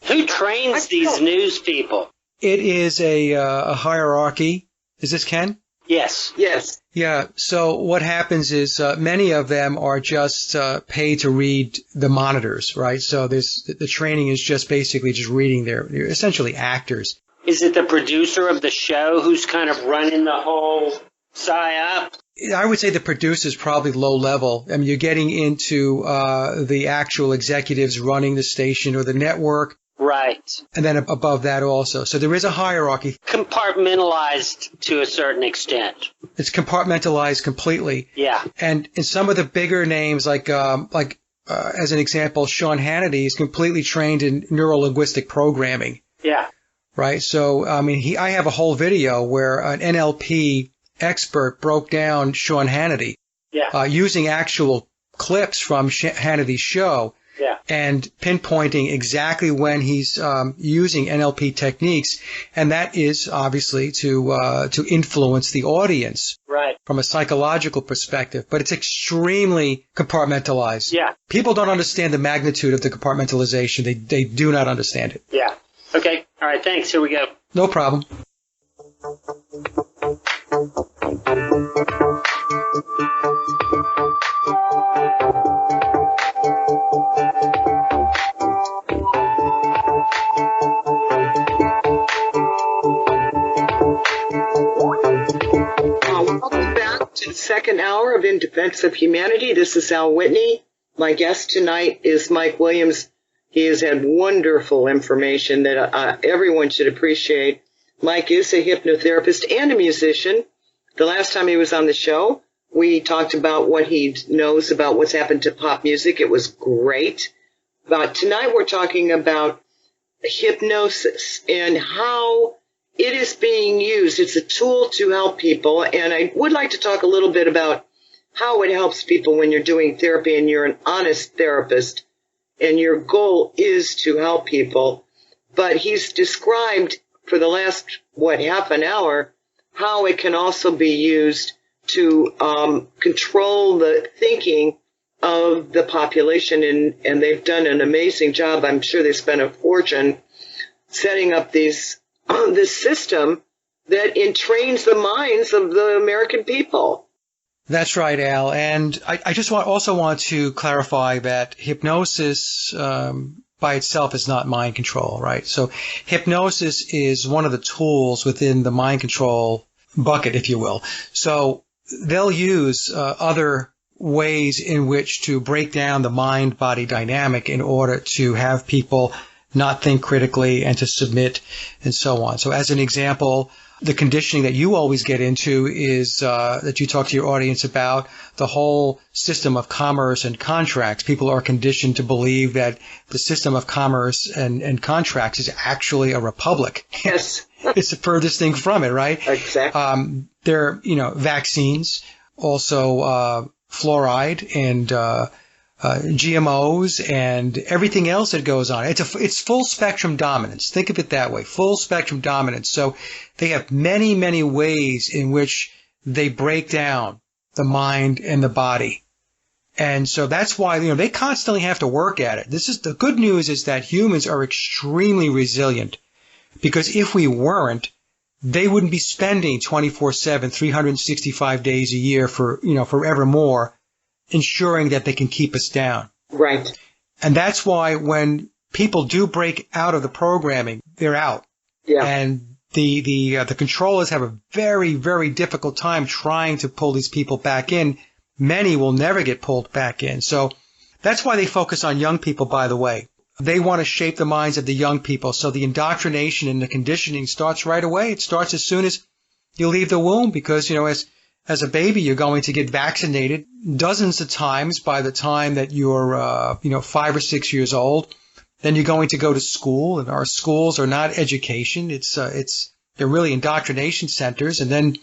Who trains these news people? It is a hierarchy. Is this Ken? Yes. Yes. Yeah. So what happens is many of them are just paid to read the monitors, right? So the training is just basically just reading they're essentially actors. Is it the producer of the show who's kind of running the whole psyop? I would say the producer is probably low level. I mean, you're getting into the actual executives running the station or the network. Right. And then above that also. So there is a hierarchy. Compartmentalized to a certain extent. It's compartmentalized completely. Yeah. And in some of the bigger names, like as an example, Sean Hannity is completely trained in neuro-linguistic programming. Yeah. Right. So, I mean, I have a whole video where an NLP expert broke down Sean Hannity. Yeah. Using actual clips from Hannity's show. Yeah. And pinpointing exactly when he's using NLP techniques, and that is obviously to influence the audience, right, from a psychological perspective. But it's extremely compartmentalized. Yeah. People don't understand the magnitude of the compartmentalization. They do not understand it. Yeah. Okay. All right. Thanks. Here we go. No problem. Welcome back to the second hour of In Defense of Humanity. This is Al Whitney. My guest tonight is Mike Williams. He has had wonderful information that everyone should appreciate. Mike is a hypnotherapist and a musician. The last time he was on the show, we talked about what he knows about what's happened to pop music. It was great. But tonight we're talking about hypnosis and how it is being used. It's a tool to help people. And I would like to talk a little bit about how it helps people when you're doing therapy and you're an honest therapist and your goal is to help people. But he's described for the last, half an hour, how it can also be used to control the thinking of the population. And they've done an amazing job. I'm sure they spent a fortune setting up this system that entrains the minds of the American people. That's right, Al. And I just also want to clarify that hypnosis by itself is not mind control, right? So hypnosis is one of the tools within the mind control bucket, if you will. So they'll use other ways in which to break down the mind-body dynamic in order to have people not think critically and to submit and so on. So as an example, the conditioning that you always get into is that you talk to your audience about the whole system of commerce and contracts. People are conditioned to believe that the system of commerce and contracts is actually a republic. Yes. It's the furthest thing from it, right? Exactly. There are, vaccines, also fluoride and GMOs and everything else that goes on. It's full spectrum dominance. Think of it that way, full spectrum dominance. So they have many, many ways in which they break down the mind and the body. And so that's why, they constantly have to work at it. The good news is that humans are extremely resilient, because if we weren't, they wouldn't be spending 24/7, 365 days a year forevermore, ensuring that they can keep us down. Right. And that's why when people do break out of the programming, they're out. Yeah. And the controllers have a very, very difficult time trying to pull these people back in. Many will never get pulled back in. So that's why they focus on young people, by the way. They want to shape the minds of the young people. So the indoctrination and the conditioning starts right away. It starts as soon as you leave the womb, because, as a baby, you're going to get vaccinated dozens of times by the time that you're, 5 or 6 years old. Then you're going to go to school, and our schools are not education. They're really indoctrination centers. And then,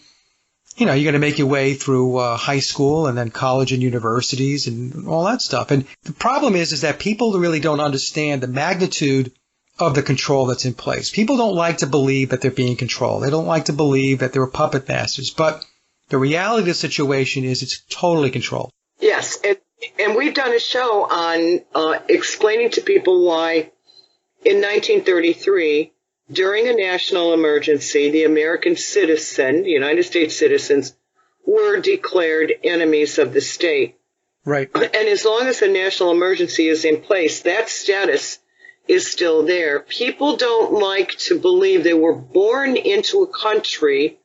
you're going to make your way through high school and then college and universities and all that stuff. And the problem is that people really don't understand the magnitude of the control that's in place. People don't like to believe that they're being controlled. They don't like to believe that they're puppet masters. But the reality of the situation is it's totally controlled. Yes, and we've done a show on explaining to people why in 1933, during a national emergency, the American citizen, the United States citizens, were declared enemies of the state. Right. And as long as a national emergency is in place, that status is still there. People don't like to believe they were born into a country,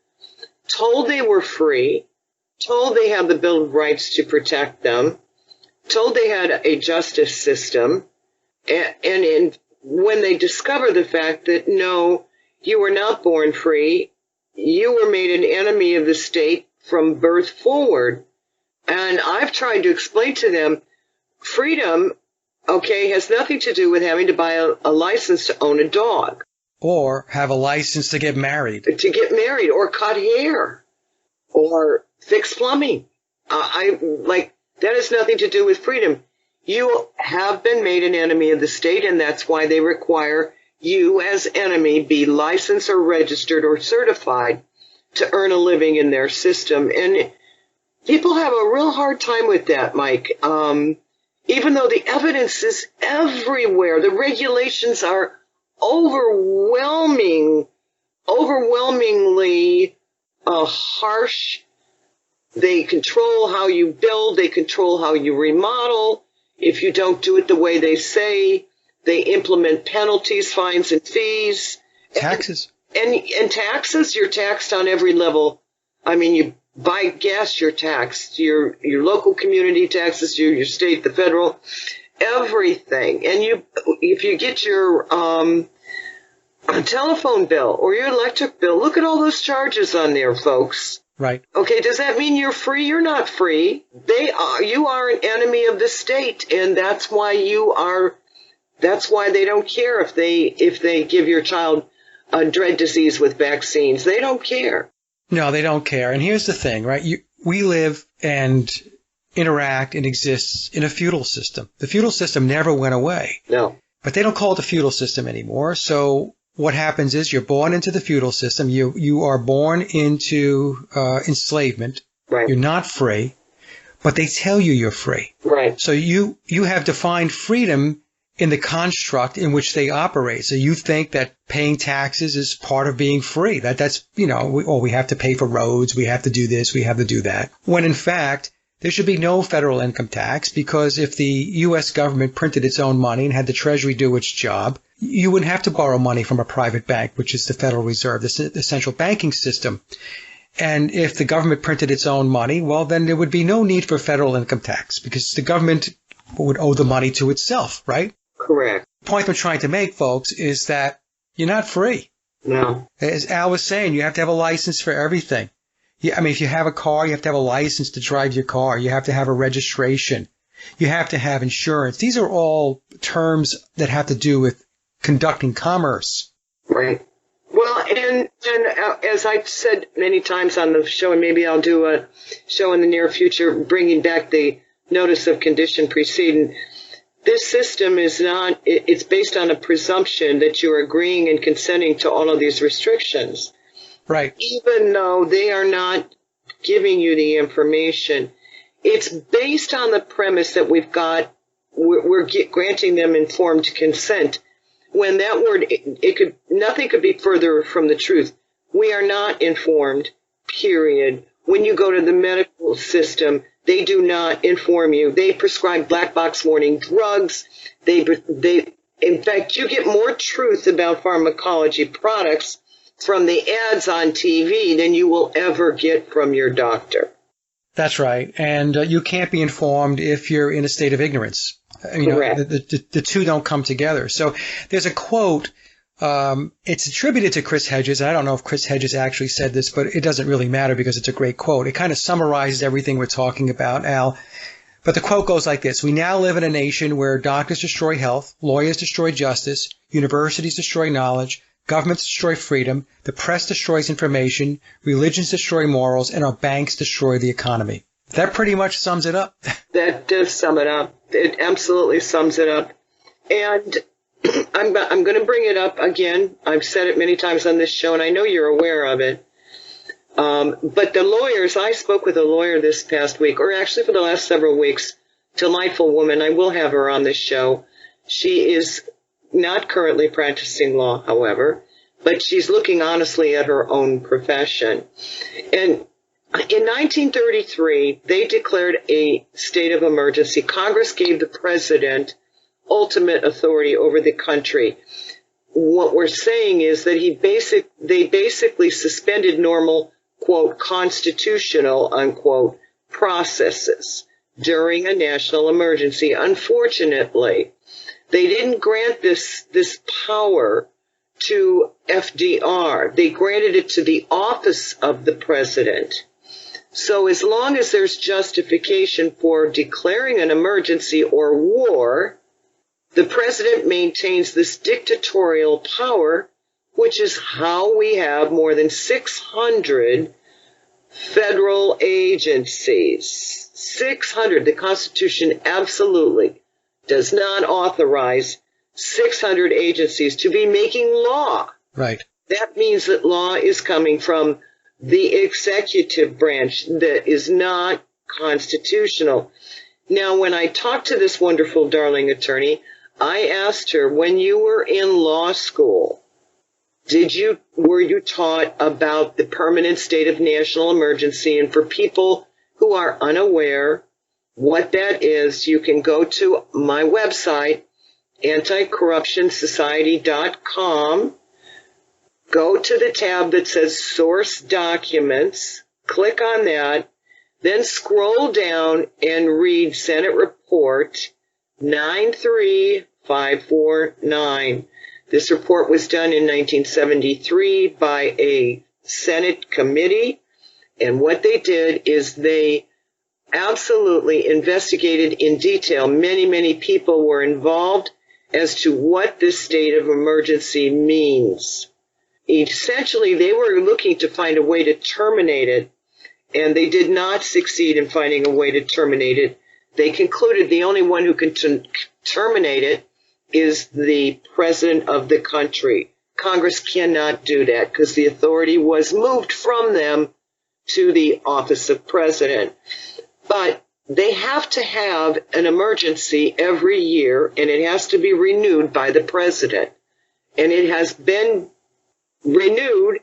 told they were free, told they had the Bill of Rights to protect them, told they had a justice system, and when they discover the fact that, no, you were not born free, you were made an enemy of the state from birth forward. And I've tried to explain to them, freedom, okay, has nothing to do with having to buy a license to own a dog. Or have a license to get married. To get married, or cut hair, or fix plumbing. That has nothing to do with freedom. You have been made an enemy of the state, and that's why they require you as enemy be licensed or registered or certified to earn a living in their system. And people have a real hard time with that, Mike. Even though the evidence is everywhere, the regulations are overwhelmingly harsh. They control how you build. They control how you remodel. If you don't do it the way they say, they implement penalties, fines, and fees. Taxes. And taxes, you're taxed on every level. I mean, you buy gas, you're taxed. Your local community taxes, your state, the federal, everything. And if you get your telephone bill or your electric bill, look at all those charges on there, folks. Right. Okay, does that mean you're free? You're not free. You are an enemy of the state, and that's why they don't care if they give your child a dread disease with vaccines. They don't care. No, they don't care. And here's the thing, right? We live and interact and exist in a feudal system. The feudal system never went away. No. But they don't call it the feudal system anymore. So what happens is you're born into the feudal system. You are born into enslavement. Right. You're not free, but they tell you you're free. Right. So you have defined freedom in the construct in which they operate. So you think that paying taxes is part of being free. That's we have to pay for roads. We have to do this. We have to do that. When in fact, there should be no federal income tax, because if the U.S. government printed its own money and had the Treasury do its job, you wouldn't have to borrow money from a private bank, which is the Federal Reserve, the central banking system. And if the government printed its own money, well, then there would be no need for federal income tax, because the government would owe the money to itself, right? Correct. The point I'm trying to make, folks, is that you're not free. No. As Al was saying, you have to have a license for everything. If you have a car, you have to have a license to drive your car. You have to have a registration. You have to have insurance. These are all terms that have to do with conducting commerce. Right. Well, and as I've said many times on the show, and maybe I'll do a show in the near future, bringing back the notice of condition precedent, this system is not, it's based on a presumption that you're agreeing and consenting to all of these restrictions. Right. Even though they are not giving you the information, it's based on the premise that we're granting them informed consent. When that word, nothing could be further from the truth. We are not informed, period. When you go to the medical system, they do not inform you. They prescribe black box warning drugs. In fact, you get more truth about pharmacology products from the ads on TV than you will ever get from your doctor. That's right. And you can't be informed if you're in a state of ignorance. Correct. The two don't come together. So there's a quote. It's attributed to Chris Hedges. I don't know if Chris Hedges actually said this, but it doesn't really matter because it's a great quote. It kind of summarizes everything we're talking about, Al. But the quote goes like this: "We now live in a nation where doctors destroy health, lawyers destroy justice, universities destroy knowledge, governments destroy freedom, the press destroys information, religions destroy morals, and our banks destroy the economy." That pretty much sums it up. That does sum it up. It absolutely sums it up. And I'm going to bring it up again. I've said it many times on this show, and I know you're aware of it. But the lawyers, I spoke with a lawyer this past week, or actually for the last several weeks, delightful woman. I will have her on this show. She is not currently practicing law, however, but she's looking honestly at her own profession. And in 1933, they declared a state of emergency. Congress gave the president ultimate authority over the country. What we're saying is that they basically suspended normal quote, constitutional, unquote, processes during a national emergency. Unfortunately, they didn't grant this power to FDR. They granted it to the office of the president. So as long as there's justification for declaring an emergency or war, the president maintains this dictatorial power, which is how we have more than 600 federal agencies. 600. The Constitution absolutely does not authorize 600 agencies to be making law. Right. That means that law is coming from the executive branch that is not constitutional. Now, when I talked to this wonderful, darling attorney, I asked her, when you were in law school, were you taught about the permanent state of national emergency? And for people who are unaware what that is, you can go to my website, anticorruptionsociety.com, go to the tab that says Source Documents, click on that, then scroll down and read Senate Report 93549. This report was done in 1973 by a Senate committee, and what they did is they absolutely investigated in detail. Many, many people were involved as to what this state of emergency means. Essentially, they were looking to find a way to terminate it, and they did not succeed in finding a way to terminate it. They concluded the only one who can terminate it is the president of the country. Congress cannot do that because the authority was moved from them to the office of president. But they have to have an emergency every year, and it has to be renewed by the president. And it has been renewed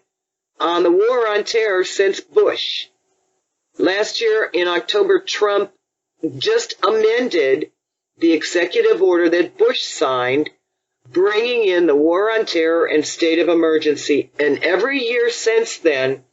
on the war on terror since Bush. Last year in October, Trump just amended the executive order that Bush signed, bringing in the war on terror and state of emergency. And every year since then,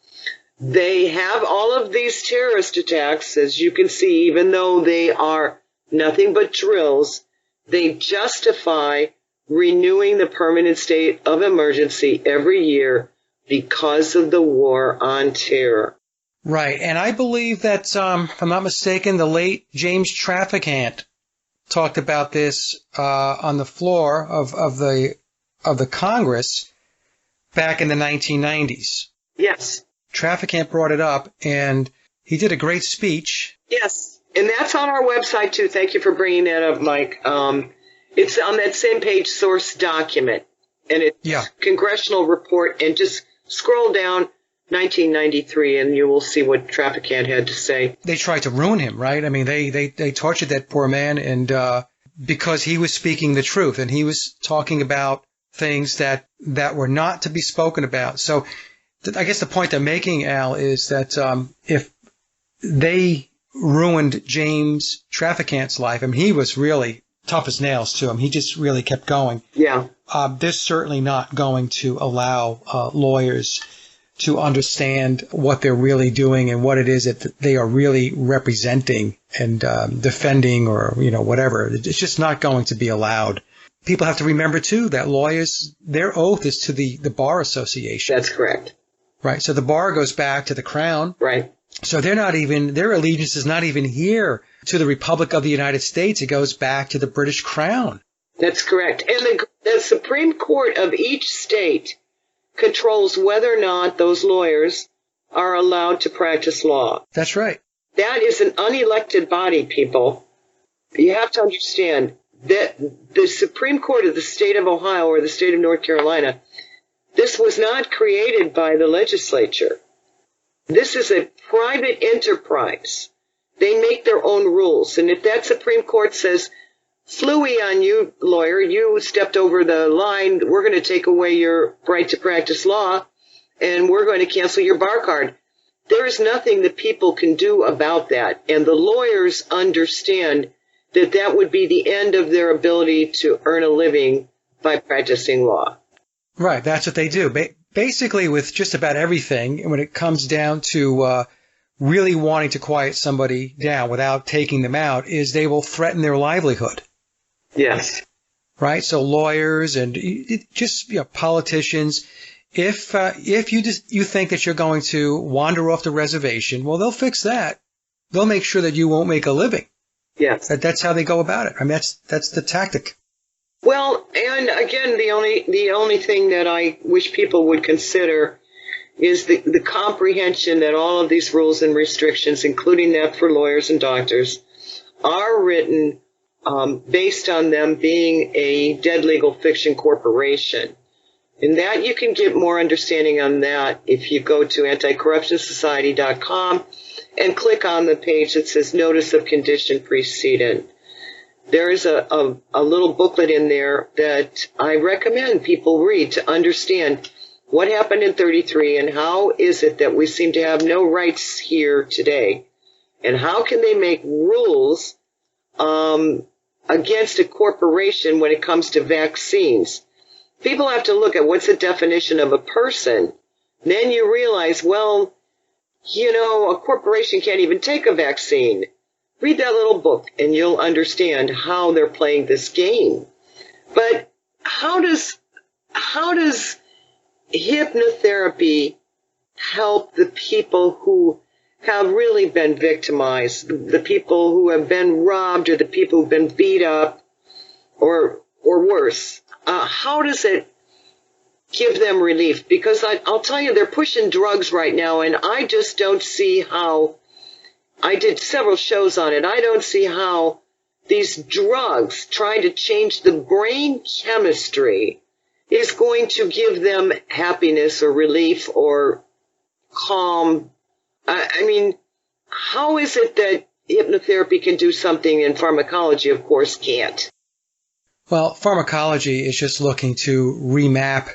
they have all of these terrorist attacks, as you can see, even though they are nothing but drills, they justify renewing the permanent state of emergency every year because of the war on terror. Right. And I believe that, if I'm not mistaken, the late James Traficant talked about this on the floor of the Congress back in the 1990s. Yes. Traficant brought it up, and he did a great speech. Yes, and that's on our website, too. Thank you for bringing that up, Mike. It's on that same page, Source Document, and it's Congressional Report, and just scroll down 1993, and you will see what Traficant had to say. They tried to ruin him, right? I mean, they tortured that poor man, and because he was speaking the truth, and he was talking about things that were not to be spoken about. So I guess the point I'm making, Al, is that if they ruined James Traficant's life, I mean, he was really tough as nails to him. He just really kept going. Yeah. They're certainly not going to allow lawyers to understand what they're really doing and what it is that they are really representing and defending or, whatever. It's just not going to be allowed. People have to remember, too, that lawyers, their oath is to the Bar Association. That's correct. Right. So the bar goes back to the crown. Right. So their allegiance is not even here to the Republic of the United States. It goes back to the British crown. That's correct. And the Supreme Court of each state controls whether or not those lawyers are allowed to practice law. That's right. That is an unelected body, people. You have to understand that the Supreme Court of the state of Ohio or the state of North Carolina, this was not created by the legislature. This is a private enterprise. They make their own rules. And if that Supreme Court says, "Flooey on you, lawyer, you stepped over the line, we're going to take away your right to practice law, and we're going to cancel your bar card," there is nothing that people can do about that. And the lawyers understand that that would be the end of their ability to earn a living by practicing law. Right, that's what they do. basically with just about everything, and when it comes down to really wanting to quiet somebody down without taking them out, is they will threaten their livelihood. Yes. Right? So lawyers and just politicians, if you think that you're going to wander off the reservation, well, they'll fix that. They'll make sure that you won't make a living. Yes. That's how they go about it. I mean, that's the tactic. Well, and again, the only thing that I wish people would consider is the comprehension that all of these rules and restrictions, including that for lawyers and doctors, are written based on them being a dead legal fiction corporation. And that you can get more understanding on that if you go to anticorruptionsociety.com and click on the page that says Notice of Condition Precedent. There is a little booklet in there that I recommend people read to understand what happened in 33 and how is it that we seem to have no rights here today. And how can they make rules against a corporation when it comes to vaccines? People have to look at what's the definition of a person. Then you realize, well, a corporation can't even take a vaccine. Read that little book and you'll understand how they're playing this game. But how does hypnotherapy help the people who have really been victimized, the people who have been robbed or the people who've been beat up or worse? How does it give them relief? Because I'll tell you, they're pushing drugs right now, and I just don't see how. I did several shows on it. I don't see how these drugs trying to change the brain chemistry is going to give them happiness or relief or calm. I mean, how is it that hypnotherapy can do something and pharmacology, of course, can't? Well, pharmacology is just looking to remap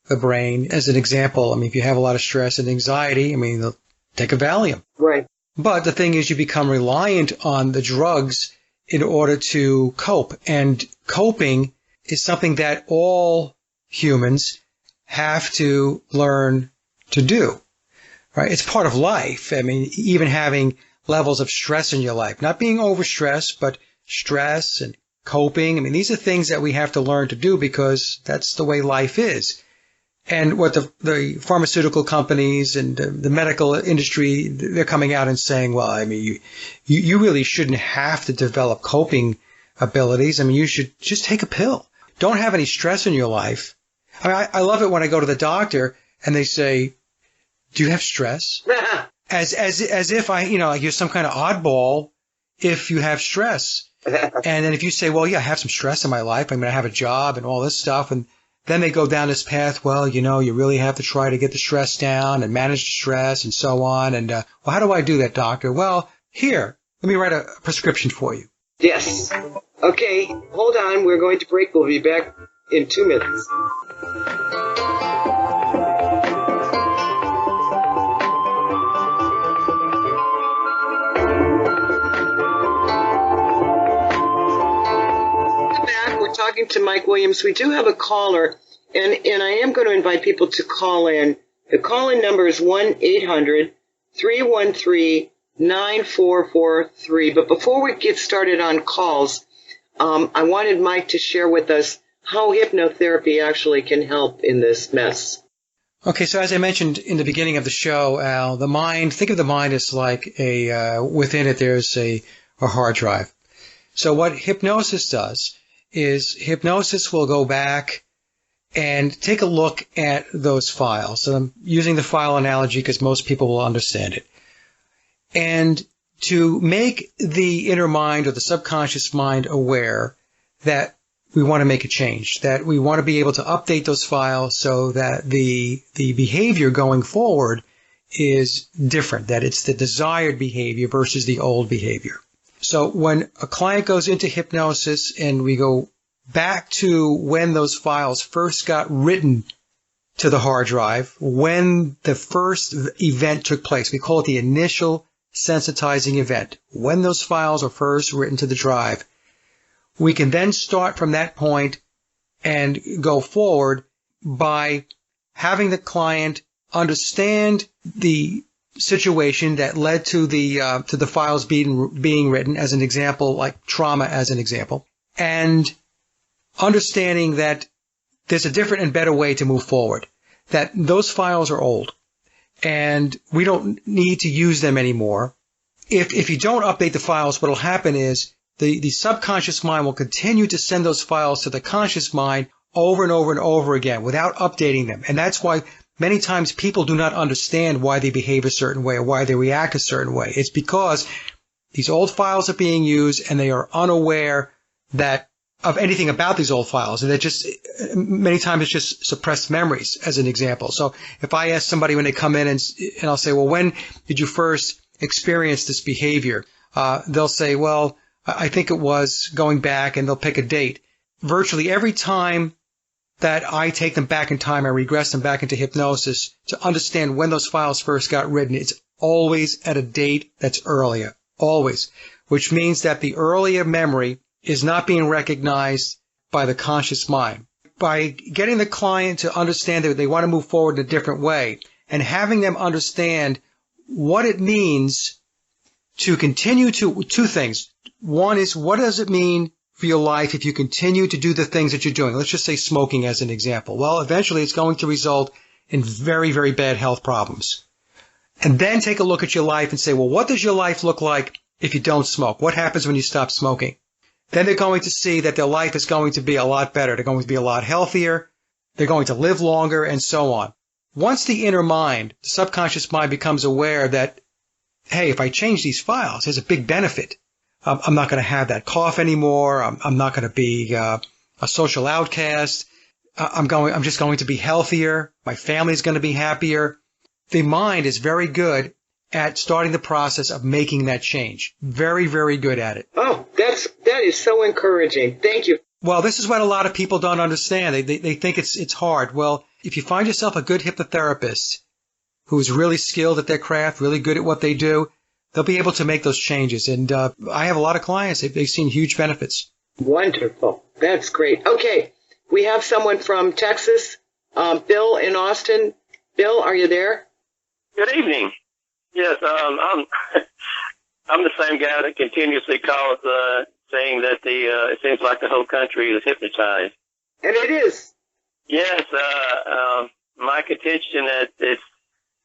the brain. As an example, I mean, if you have a lot of stress and anxiety, I mean, they'll take a Valium. Right. But the thing is, you become reliant on the drugs in order to cope. And coping is something that all humans have to learn to do. Right? It's part of life. I mean, even having levels of stress in your life, not being overstressed, but stress and coping. I mean, these are things that we have to learn to do because that's the way life is. And what the pharmaceutical companies and the medical industry, they're coming out and saying, well, I mean, you really shouldn't have to develop coping abilities. I mean, you should just take a pill. Don't have any stress in your life. I mean, I love it when I go to the doctor and they say, do you have stress? as if like you're some kind of oddball if you have stress. And then if you say, well, yeah, I have some stress in my life. I mean, I have a job and all this stuff. And then they go down this path, well, you really have to try to get the stress down and manage the stress and so on. And, well, how do I do that, doctor? Well, here, let me write a prescription for you. Yes. Okay, hold on. We're going to break. We'll be back in 2 minutes. Talking to Mike Williams. We do have a caller, and I am going to invite people to call in. The call-in number is 1-800-313-9443. But before we get started on calls, I wanted Mike to share with us how hypnotherapy actually can help in this mess. Okay, so as I mentioned in the beginning of the show, Al, the mind, think of the mind as like within it there's a hard drive. So what hypnosis does is hypnosis will go back and take a look at those files. So I'm using the file analogy because most people will understand it. And to make the inner mind or the subconscious mind aware that we want to make a change, that we want to be able to update those files so that the behavior going forward is different, that it's the desired behavior versus the old behavior. So when a client goes into hypnosis and we go back to when those files first got written to the hard drive, when the first event took place, we call it the initial sensitizing event. When those files are first written to the drive, we can then start from that point and go forward by having the client understand the situation that led to the files being written, as an example, like trauma as an example, and understanding that there's a different and better way to move forward, that those files are old and we don't need to use them anymore. If you don't update the files, what will happen is the subconscious mind will continue to send those files to the conscious mind over and over and over again without updating them. And that's why many times people do not understand why they behave a certain way or why they react a certain way. It's because these old files are being used and they are unaware of anything about these old files. And many times it's just suppressed memories, as an example. So if I ask somebody when they come in and I'll say, well, when did you first experience this behavior? They'll say, well, I think it was going back, and they'll pick a date. Virtually every time that I take them back in time, I regress them back into hypnosis to understand when those files first got written. It's always at a date that's earlier, always, which means that the earlier memory is not being recognized by the conscious mind. By getting the client to understand that they want to move forward in a different way and having them understand what it means to continue to two things. One is, what does it mean for your life if you continue to do the things that you're doing? Let's just say smoking as an example. Well, eventually it's going to result in very, very bad health problems. And then take a look at your life and say, well, what does your life look like if you don't smoke? What happens when you stop smoking? Then they're going to see that their life is going to be a lot better. They're going to be a lot healthier. They're going to live longer, and so on. Once the inner mind, the subconscious mind, becomes aware that, hey, if I change these files, there's a big benefit. I'm not going to have that cough anymore. I'm not going to be a social outcast. I'm just going to be healthier. My family's going to be happier. The mind is very good at starting the process of making that change. Very, very good at it. Oh, that is so encouraging. Thank you. Well, this is what a lot of people don't understand. They think it's hard. Well, if you find yourself a good hypnotherapist who is really skilled at their craft, really good at what they do, they'll be able to make those changes. And I have a lot of clients. They've seen huge benefits. Wonderful. That's great. Okay. We have someone from Texas, Bill in Austin. Bill, are you there? Good evening. Yes, I'm the same guy that continuously calls saying that it seems like the whole country is hypnotized. And it is. Yes, my contention that it's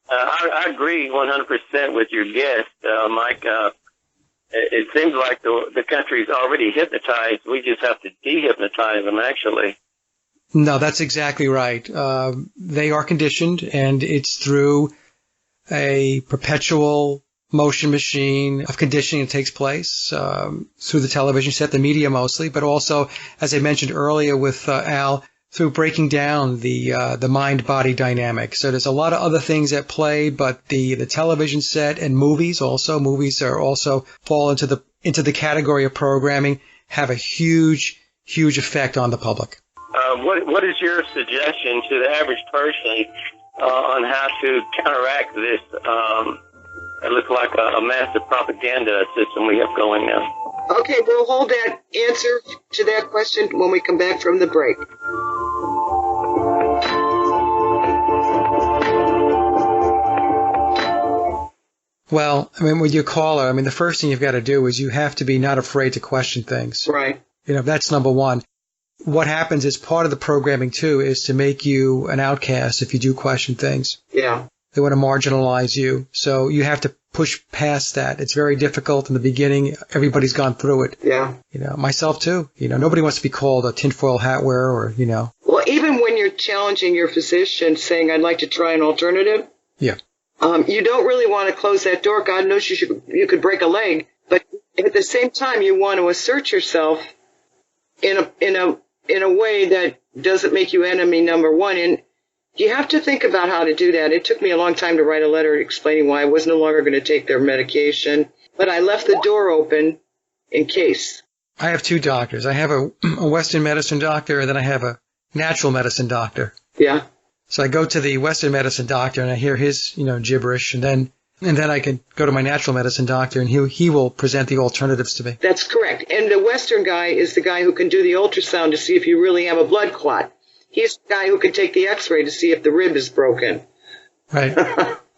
I agree 100% with your guest, Mike. It seems like the country's already hypnotized. We just have to dehypnotize them, actually. No, that's exactly right. They are conditioned, and it's through a perpetual motion machine of conditioning that takes place through the television set, the media mostly, but also, as I mentioned earlier with Al, through breaking down the mind-body dynamic. So there's a lot of other things at play, but the television set and movies are also fall into the category of programming, have a huge effect on the public. What is your suggestion to the average person on how to counteract this? It looks like a massive propaganda system we have going now. Okay, we'll hold that answer to that question when we come back from the break. Well, I mean, with your caller, the first thing you've got to do is you have to be not afraid to question things. Right. That's number one. What happens is part of the programming, too, is to make you an outcast if you do question things. Yeah. They want to marginalize you. So you have to push past that. It's very difficult in the beginning. Everybody's gone through it. Yeah. Myself, too. Nobody wants to be called a tinfoil hat wearer or. Well, even when you're challenging your physician saying, I'd like to try an alternative. Yeah. You don't really want to close that door. God knows you could break a leg, but at the same time, you want to assert yourself in a way that doesn't make you enemy number one. And you have to think about how to do that. It took me a long time to write a letter explaining why I was no longer going to take their medication, but I left the door open in case. I have two doctors. I have a Western medicine doctor, and then I have a natural medicine doctor. Yeah. So I go to the Western medicine doctor and I hear his, gibberish, and then I can go to my natural medicine doctor and he will present the alternatives to me. That's correct. And the Western guy is the guy who can do the ultrasound to see if you really have a blood clot. he's the guy who can take the X-ray to see if the rib is broken. Right.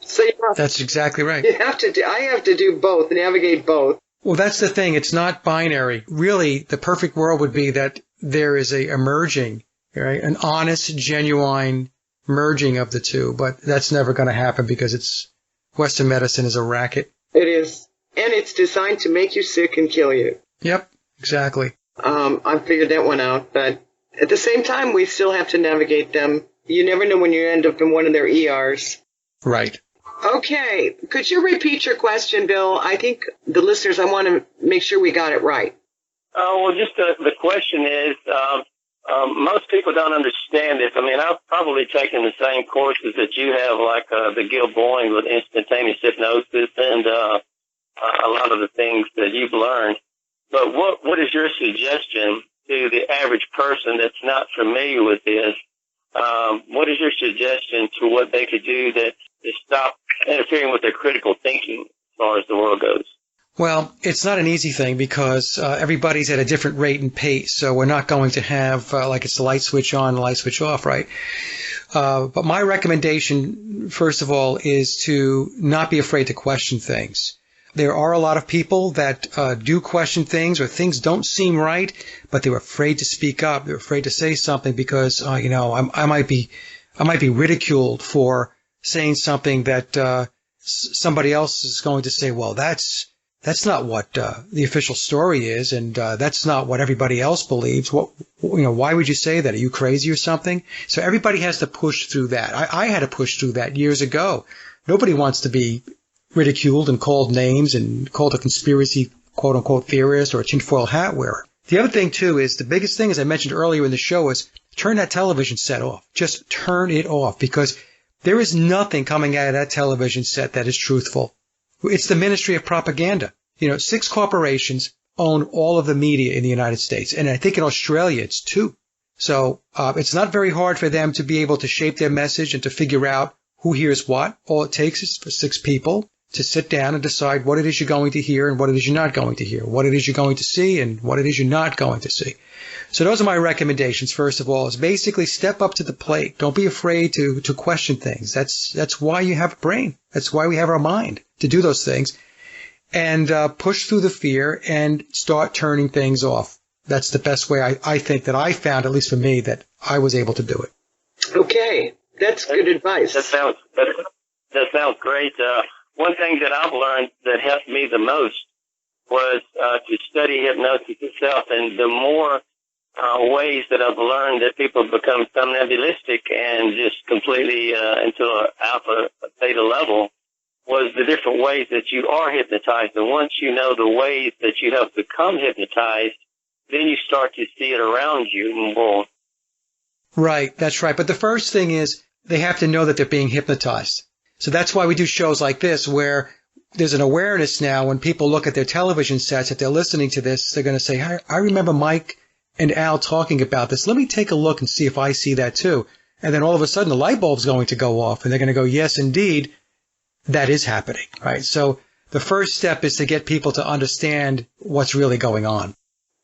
So that's exactly right. I have to do both, navigate both. Well, that's the thing. It's not binary. Really, the perfect world would be that there is a merging, right? An honest, genuine merging of the two. But that's never going to happen because Western medicine is a racket. It is. And it's designed to make you sick and kill you. Yep, exactly. I figured that one out. But at the same time, we still have to navigate them. You never know when you end up in one of their ERs. Right. Okay. Could you repeat your question, Bill? I think the listeners, I want to make sure we got it right. Well, just the question is, most people don't understand this. I mean, I've probably taken the same courses that you have, like the Gil Boying with instantaneous hypnosis and a lot of the things that you've learned. But what is your suggestion to the average person that's not familiar with this? What is your suggestion to what they could do to stop interfering with their critical thinking as far as the world goes? Well, it's not an easy thing because everybody's at a different rate and pace, so we're not going to have like it's the light switch on, the light switch off, right? But my recommendation, first of all, is to not be afraid to question things. There are a lot of people that do question things or things don't seem right, but they're afraid to speak up. They're afraid to say something because, I might be ridiculed for saying something that somebody else is going to say, well, that's not what the official story is, and that's not what everybody else believes. Why would you say that? Are you crazy or something? So everybody has to push through that. I had to push through that years ago. Nobody wants to be ridiculed and called names and called a conspiracy quote-unquote theorist or a tinfoil hat wearer. The other thing, too, is the biggest thing, as I mentioned earlier in the show, is turn that television set off. Just turn it off because there is nothing coming out of that television set that is truthful. It's the ministry of propaganda. 6 corporations own all of the media in the United States, and I think in Australia it's 2. So it's not very hard for them to be able to shape their message and to figure out who hears what. All it takes is for 6 people to sit down and decide what it is you're going to hear and what it is you're not going to hear, what it is you're going to see and what it is you're not going to see. So those are my recommendations, first of all, is basically step up to the plate. Don't be afraid to question things. That's why you have a brain. That's why we have our mind, to do those things. And push through the fear and start turning things off. That's the best way I think that I found, at least for me, that I was able to do it. Okay. That's good advice. That sounds great. One thing that I've learned that helped me the most was to study hypnosis itself. And the more ways that I've learned that people become somnambulistic and just completely into an alpha theta level was the different ways that you are hypnotized. And once you know the ways that you have become hypnotized, then you start to see it around you more. Right, that's right. But the first thing is they have to know that they're being hypnotized. So that's why we do shows like this where there's an awareness now when people look at their television sets, if they're listening to this, they're going to say, I remember Mike and Al talking about this. Let me take a look and see if I see that too. And then all of a sudden the light bulb's going to go off and they're going to go, yes, indeed, that is happening, right? So the first step is to get people to understand what's really going on.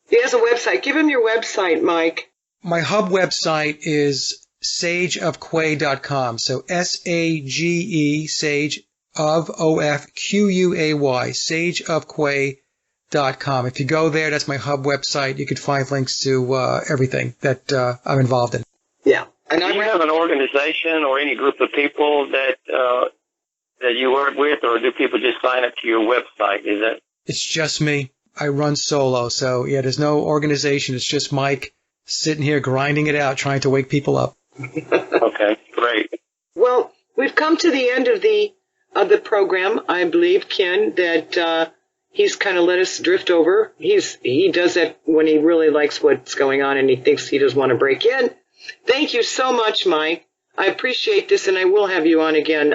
He has a website. Give him your website, Mike. My hub website is sageofquay.com. So SAGE, Sage of OFQUAY, sageofquay.com. If you go there, that's my hub website. You can find links to everything that I'm involved in. Yeah. And do you have an organization or any group of people that you work with, or do people just sign up to your website? It's just me. I run solo. So, yeah, there's no organization. It's just Mike sitting here grinding it out, trying to wake people up. Okay, great. Well, we've come to the end of the program. I believe, Ken, that he's kind of let us drift over. He does that when he really likes what's going on and he thinks he doesn't want to break in. Thank you so much, Mike. I appreciate this, and I will have you on again.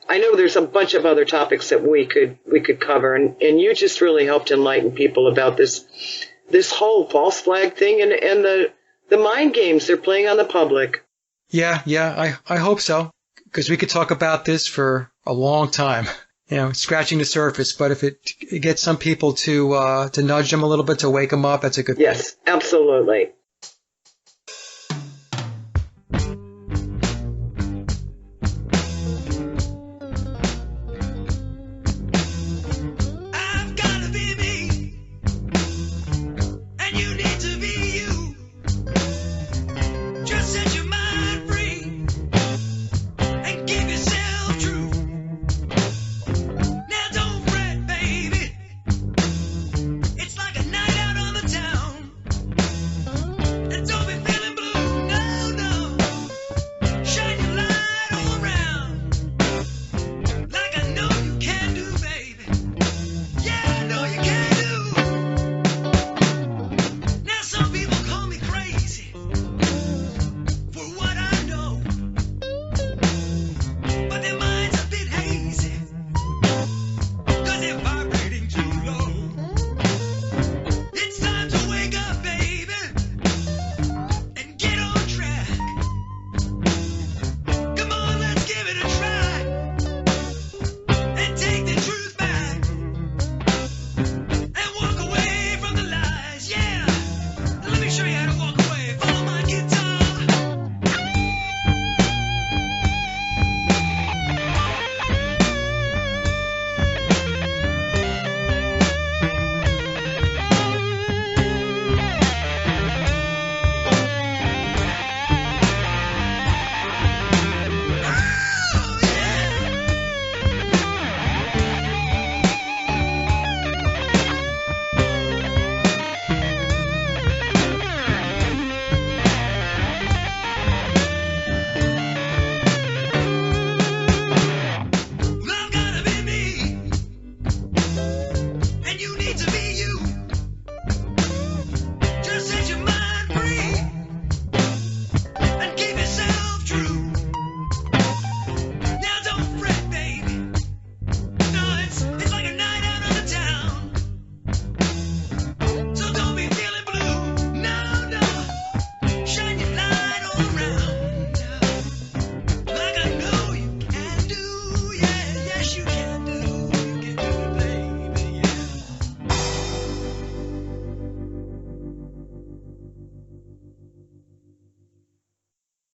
I know there's a bunch of other topics that we could cover, and you just really helped enlighten people about this whole false flag thing and the mind games they're playing on the public. Yeah, I hope so, because we could talk about this for a long time, scratching the surface. But if it gets some people to nudge them a little bit, to wake them up, that's a good thing. Yes, absolutely.